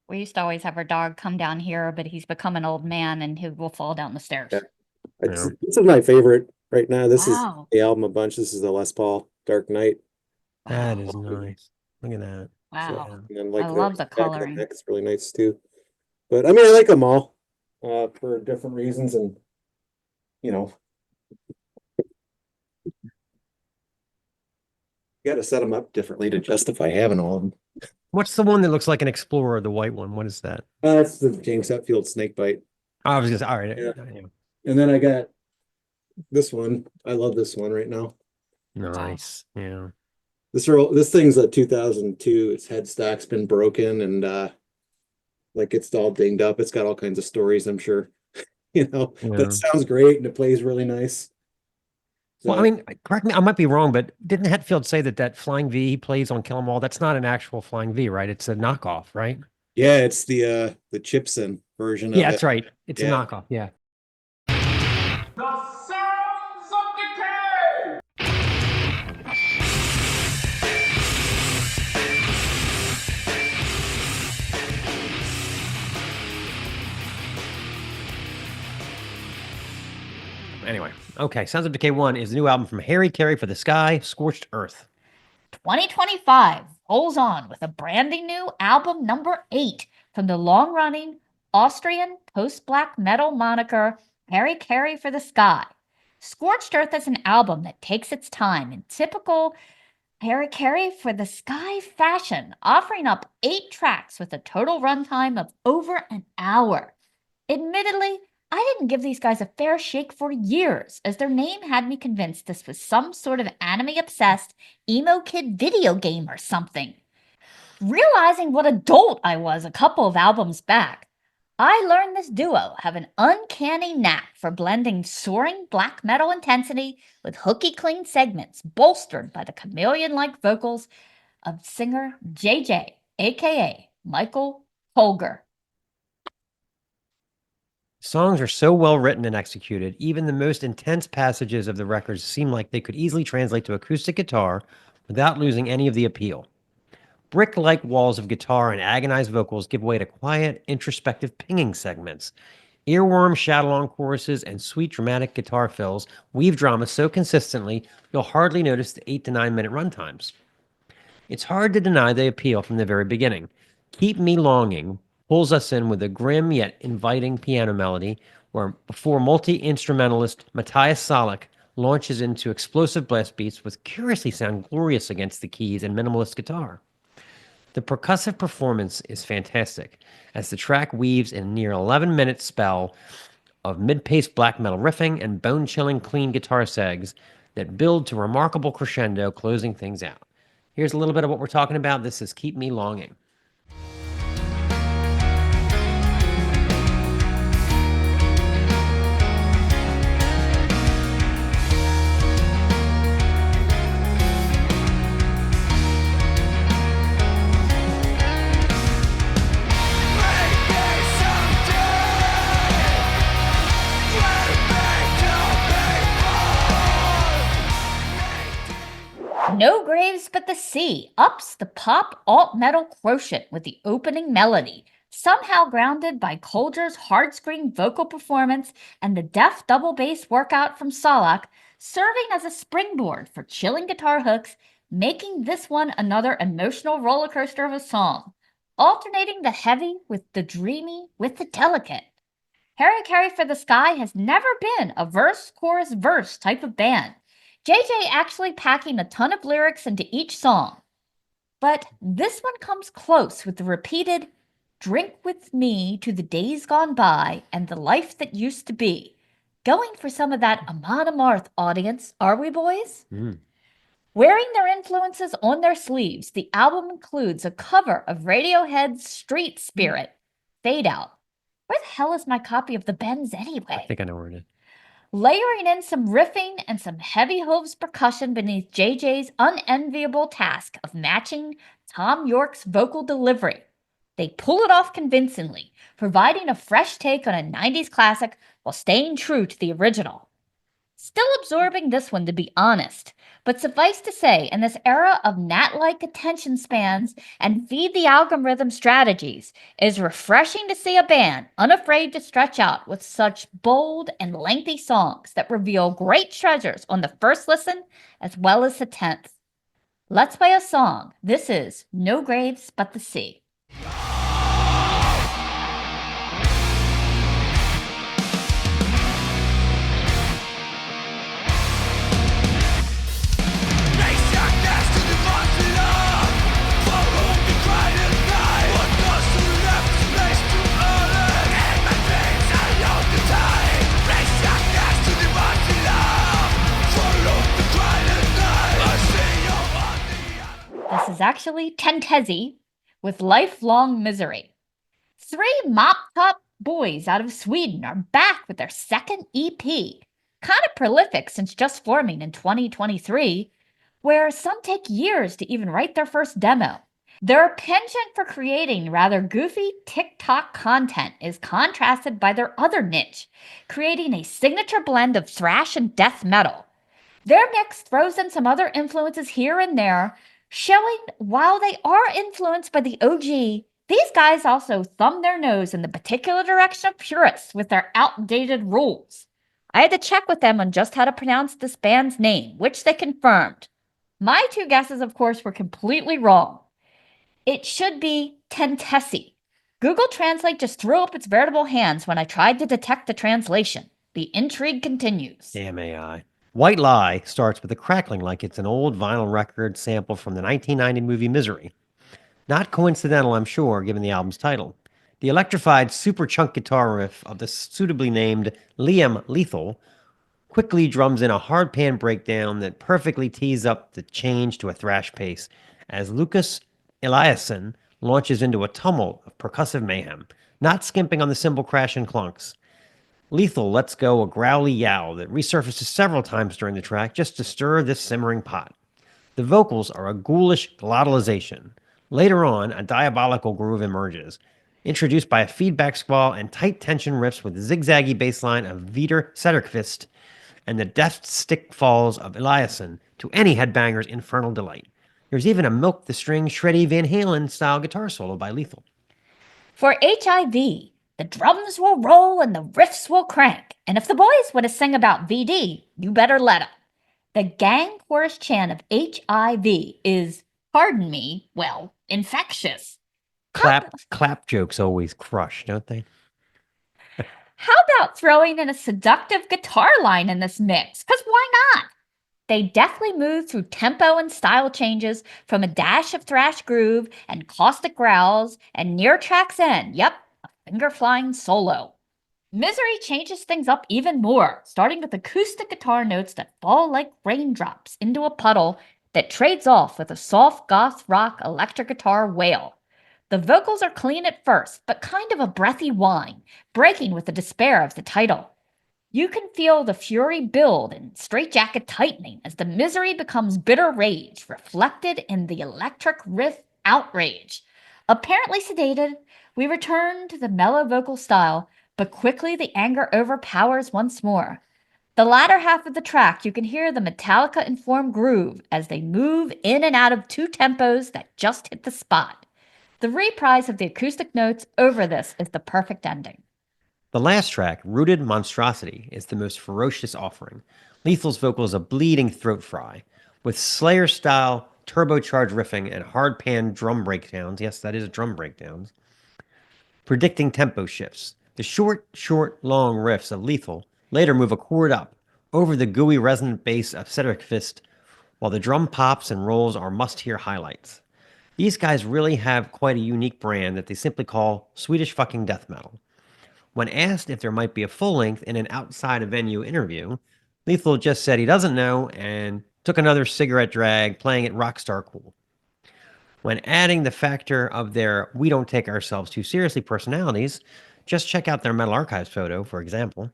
We used to always have our dog come down here, but he's become an old man and he will fall down the stairs. Yeah. Yeah. This is my favorite right now. This is Wow. the album a bunch. This is the Les Paul Dark Knight. That is nice. Look at that. Wow. And then I love the back of coloring. neck's really nice too. But I mean, I like them all for different reasons, and you know, you got to set them up differently to justify having all of them. What's the one that looks like an Explorer, the white one? What is that? That's the James Hetfield Snakebite. Oh, I was gonna say, all right. Yeah. Yeah. And then I got this one. I love this one right now. Nice. Yeah. This thing's a 2002. Its headstock's been broken and like it's all dinged up. It's got all kinds of stories, I'm sure. But Yeah. it sounds great and it plays really nice. Well, I mean, correct me, I might be wrong, but didn't Hetfield say that Flying V he plays on Kill 'Em All, that's not an actual Flying V, right? It's a knockoff, right? yeah, it's the Chipson version of Yeah, it. that's right. It's a Yeah. knockoff. Yeah. The sounds of decay! Anyway, okay. Sounds of Decay 1 is the new album from Harakiri for the Sky, Scorched Earth. 2025 rolls on with a branding new album number 8 from the long-running Austrian post-black metal moniker Harakiri for the Sky. Scorched Earth is an album that takes its time in typical Harakiri for the Sky fashion, offering up 8 tracks with a total runtime of over an hour. Admittedly, I didn't give these guys a fair shake for years, as their name had me convinced this was some sort of anime-obsessed emo kid video game or something. Realizing what adult I was a couple of albums back, I learned this duo have an uncanny knack for blending soaring black metal intensity with hooky clean segments bolstered by the chameleon-like vocals of singer JJ, aka Michael Holger. Songs are so well written and executed, even the most intense passages of the records seem like they could easily translate to acoustic guitar without losing any of the appeal. Brick-like walls of guitar and agonized vocals give way to quiet, introspective pinging segments. Earworm shout-along choruses and sweet dramatic guitar fills weave drama so consistently you'll hardly notice the 8 to 9 minute runtimes. It's hard to deny the appeal from the very beginning. Keep Me Longing pulls us in with a grim yet inviting piano melody before multi-instrumentalist Matthias Salek launches into explosive blast beats which curiously sound glorious against the keys and minimalist guitar. The percussive performance is fantastic as the track weaves in a near 11-minute spell of mid-paced black metal riffing and bone-chilling clean guitar sags that build to remarkable crescendo, closing things out. Here's a little bit of what we're talking about. This is Keep Me Longing. No Graves But the Sea ups the pop alt-metal quotient with the opening melody, somehow grounded by Colger's hard-screen vocal performance and the deft double bass workout from Salak, serving as a springboard for chilling guitar hooks, making this one another emotional roller coaster of a song, alternating the heavy with the dreamy with the delicate. Harakiri for the Sky has never been a verse-chorus-verse type of band, JJ actually packing a ton of lyrics into each song. But this one comes close with the repeated "drink with me to the days gone by and the life that used to be," going for some of that Amon Amarth audience, are we, boys? Wearing their influences on their sleeves, the album includes a cover of Radiohead's Street Spirit, Fade Out. Where the hell is my copy of the Bends anyway? I think I know where it is. Layering in some riffing and some heavy hooves percussion beneath JJ's unenviable task of matching Tom York's vocal delivery. They pull it off convincingly, providing a fresh take on a 90s classic while staying true to the original. Still absorbing this one, to be honest, but suffice to say, in this era of gnat-like attention spans and feed the algorithm strategies, it is refreshing to see a band unafraid to stretch out with such bold and lengthy songs that reveal great treasures on the first listen as well as the 10th. Let's play a song. This is No Graves But the Sea. This is actually Tentosy with Lifelong Misery. 3 mop-top boys out of Sweden are back with their second EP, kind of prolific since just forming in 2023, where some take years to even write their first demo. Their penchant for creating rather goofy TikTok content is contrasted by their other niche, creating a signature blend of thrash and death metal. Their mix throws in some other influences here and there, showing while they are influenced by the OG, these guys also thumb their nose in the particular direction of purists with their outdated rules. I had to check with them on just how to pronounce this band's name, which they confirmed. My 2 guesses, of course, were completely wrong. It should be Tentosy. Google Translate just threw up its veritable hands when I tried to detect the translation. The intrigue continues. Damn AI. White Lie starts with a crackling like it's an old vinyl record sample from the 1990 movie Misery. Not coincidental, I'm sure, given the album's title. The electrified super chunk guitar riff of the suitably named Liam Lethal quickly drums in a hard pan breakdown that perfectly tees up the change to a thrash pace as Lucas Eliasson launches into a tumult of percussive mayhem, not skimping on the cymbal crash and clunks. Lethal lets go a growly yowl that resurfaces several times during the track just to stir this simmering pot. The vocals are a ghoulish glottalization. Later on, a diabolical groove emerges, introduced by a feedback squall and tight tension riffs with zigzaggy bassline of Vider Sederqvist and the deft stick falls of Eliasson to any headbanger's infernal delight. There's even a milk the string shreddy Van Halen style guitar solo by Lethal. For HIV, the drums will roll and the riffs will crank, and if the boys want to sing about VD, you better let 'em. The gang chorus chant of HIV is, pardon me, well, infectious. Clap jokes always crush, don't they? How about throwing in a seductive guitar line in this mix? Because why not? They deftly move through tempo and style changes from a dash of thrash groove and caustic growls, and near track's end, yep, a finger-flying solo. Misery changes things up even more, starting with acoustic guitar notes that fall like raindrops into a puddle that trades off with a soft goth rock electric guitar wail. The vocals are clean at first, but kind of a breathy whine, breaking with the despair of the title. You can feel the fury build and straitjacket tightening as the misery becomes bitter rage, reflected in the electric riff outrage. Apparently sedated, we return to the mellow vocal style, but quickly the anger overpowers once more. The latter half of the track, you can hear the Metallica-informed groove as they move in and out of two tempos that just hit the spot. The reprise of the acoustic notes over this is the perfect ending. The last track, Rooted Monstrosity, is the most ferocious offering. Lethal's vocal is a bleeding throat fry, with Slayer-style turbocharged riffing and hard pan drum breakdowns. Yes, that is drum breakdowns. Predicting tempo shifts. The short, long riffs of Lethal later move a chord up over the gooey resonant bass of Cedric Fist, while the drum pops and rolls are must-hear highlights. These guys really have quite a unique brand that they simply call Swedish fucking death metal. When asked if there might be a full-length in an outside-a-venue interview, Lethal just said he doesn't know and took another cigarette drag, playing it rockstar cool. When adding the factor of their we don't take ourselves too seriously personalities, just check out their Metal Archives photo, for example.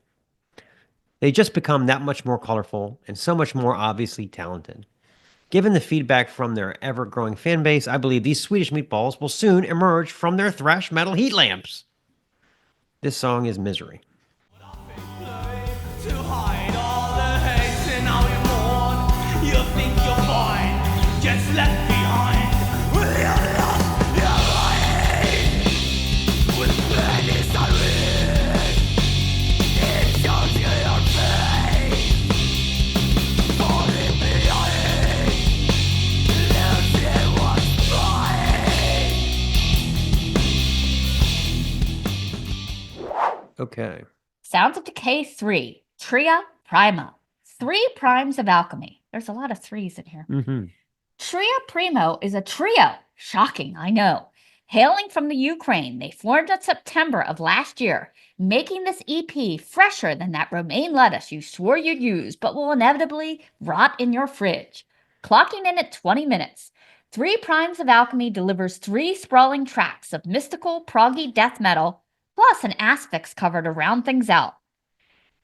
They just become that much more colorful and so much more obviously talented. Given the feedback from their ever-growing fan base, I believe these Swedish meatballs will soon emerge from their thrash metal heat lamps. This song is Misery. To hide all the hate and how you mourn. You think you're fine, just left behind. With your love, your mind. With pain is a ring. It shows you your pain. Falling behind. Losing what's mine. Okay. Sounds of Decay 3, Tria Prima. 3 primes of alchemy. There's a lot of threes in here. Mm-hmm. Tria Prima is a trio. Shocking, I know. Hailing from the Ukraine, they formed in September of last year, making this EP fresher than that romaine lettuce you swore you'd use, but will inevitably rot in your fridge. Clocking in at 20 minutes, 3 primes of alchemy delivers 3 sprawling tracks of mystical, proggy death metal, plus an asphyx cover to round things out.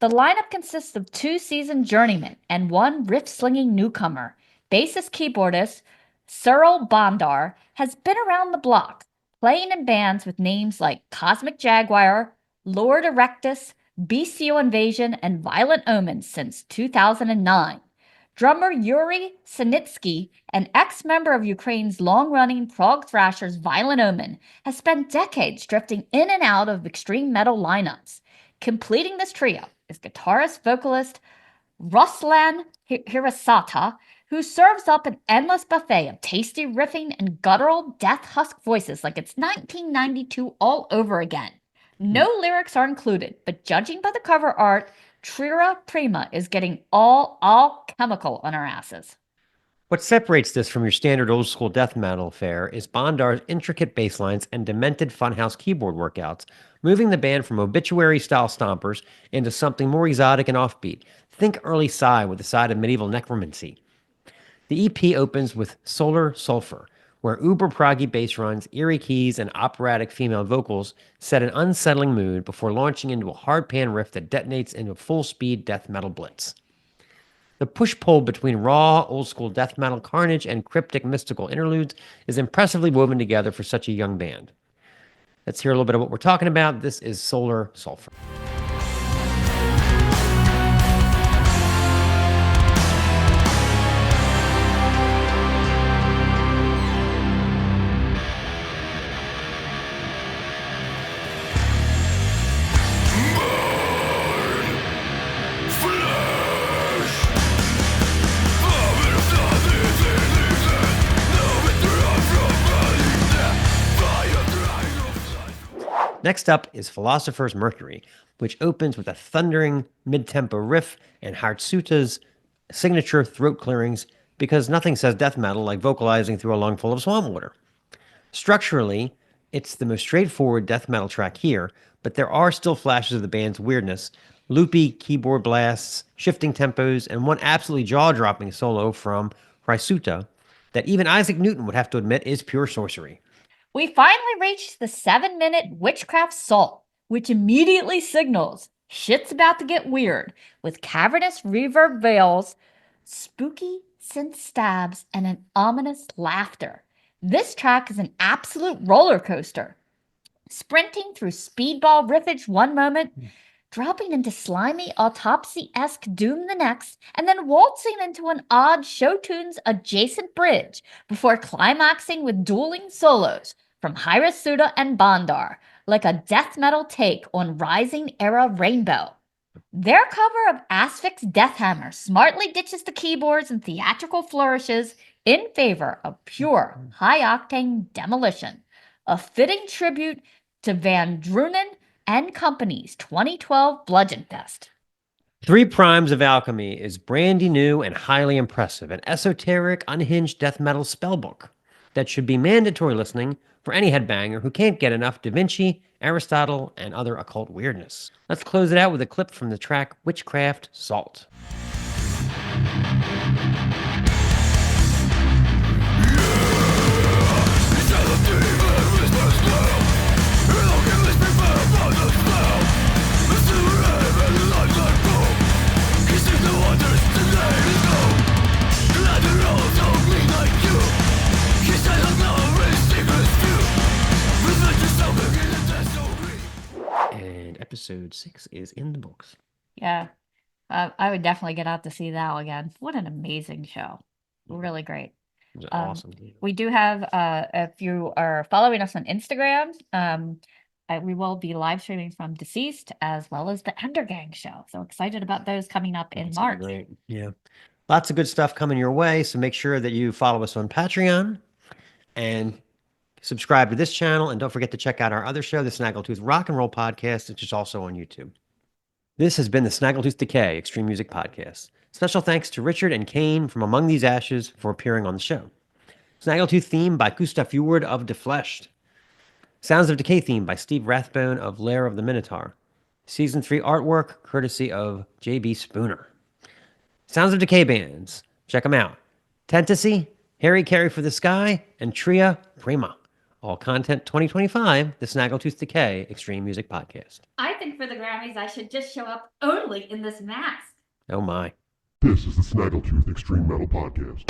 The lineup consists of 2 seasoned journeymen and 1 riff-slinging newcomer. Bassist keyboardist Cyril Bondar has been around the block, playing in bands with names like Cosmic Jaguar, Lord Erectus, Bestial Invasion, and Violent Omen since 2009. Drummer Yuri Sinitsky, an ex-member of Ukraine's long-running prog thrashers Violent Omen, has spent decades drifting in and out of extreme metal lineups. Completing this trio is guitarist-vocalist Ruslan Hirasata, who serves up an endless buffet of tasty riffing and guttural death husk voices like it's 1992 all over again. No lyrics are included, but judging by the cover art, Tria Prima is getting all chemical on our asses. What separates this from your standard old-school death metal fare is Bondar's intricate bass lines and demented funhouse keyboard workouts, moving the band from obituary-style stompers into something more exotic and offbeat. Think early Psy with a side of medieval necromancy. The EP opens with Solar Sulphur, where uber-proggy bass runs, eerie keys, and operatic female vocals set an unsettling mood before launching into a hard pan riff that detonates into a full-speed death metal blitz. The push-pull between raw, old-school death metal carnage and cryptic mystical interludes is impressively woven together for such a young band. Let's hear a little bit of what we're talking about. This is Solar Sulphur. Next up is Philosopher's Mercury, which opens with a thundering mid-tempo riff and Hatsuta's signature throat clearings because nothing says death metal like vocalizing through a lung full of swamp water. Structurally, it's the most straightforward death metal track here, but there are still flashes of the band's weirdness, loopy keyboard blasts, shifting tempos, and one absolutely jaw-dropping solo from Hatsutta that even Isaac Newton would have to admit is pure sorcery. We finally reached the 7-minute Witchcraft Salt, which immediately signals shit's about to get weird, with cavernous reverb veils, spooky synth stabs, and an ominous laughter. This track is an absolute roller coaster, sprinting through speedball riffage one moment, dropping into slimy autopsy-esque doom the next, and then waltzing into an odd show tunes adjacent bridge before climaxing with dueling solos from Hatsutta and Bandar, like a death metal take on Rising Era Rainbow. Their cover of Asphyx Deathhammer smartly ditches the keyboards and theatrical flourishes in favor of pure, high-octane demolition, a fitting tribute to Van Drunen and Company's 2012 Bludgeon Fest. Three Primes of Alchemy is brandy new and highly impressive, an esoteric, unhinged death metal spellbook that should be mandatory listening for any headbanger who can't get enough Da Vinci, Aristotle, and other occult weirdness. Let's close it out with a clip from the track Witchcraft Salt. And episode 6 is in the books. Yeah, I would definitely get out to see that again. What an amazing show. Really great. It was awesome. We do have, if you are following us on Instagram, we will be live streaming from Deceased as well as the Ender Gang show. So excited about those coming up in That's gonna March. be great. Yeah. Lots of good stuff coming your way. So make sure that you follow us on Patreon and subscribe to this channel. And don't forget to check out our other show, the Snaggletooth Rock and Roll Podcast, which is also on YouTube. This has been the Snaggletooth Decay Extreme Music Podcast. Special thanks to Richard and Kane from Among These Ashes for appearing on the show. Snaggletooth theme by Gustav Fjord of Defleshed. Sounds of Decay theme by Steve Rathbone of Lair of the Minotaur. Season 3 artwork courtesy of J.B. Spooner. Sounds of Decay bands. Check them out. Tentosy, Harry Carey for the Sky, and Tria Prima. All content 2025, the Snaggletooth Decay Extreme Music Podcast. I think for the Grammys, I should just show up only in this mask. Oh my. This is the Snaggletooth Extreme Metal Podcast.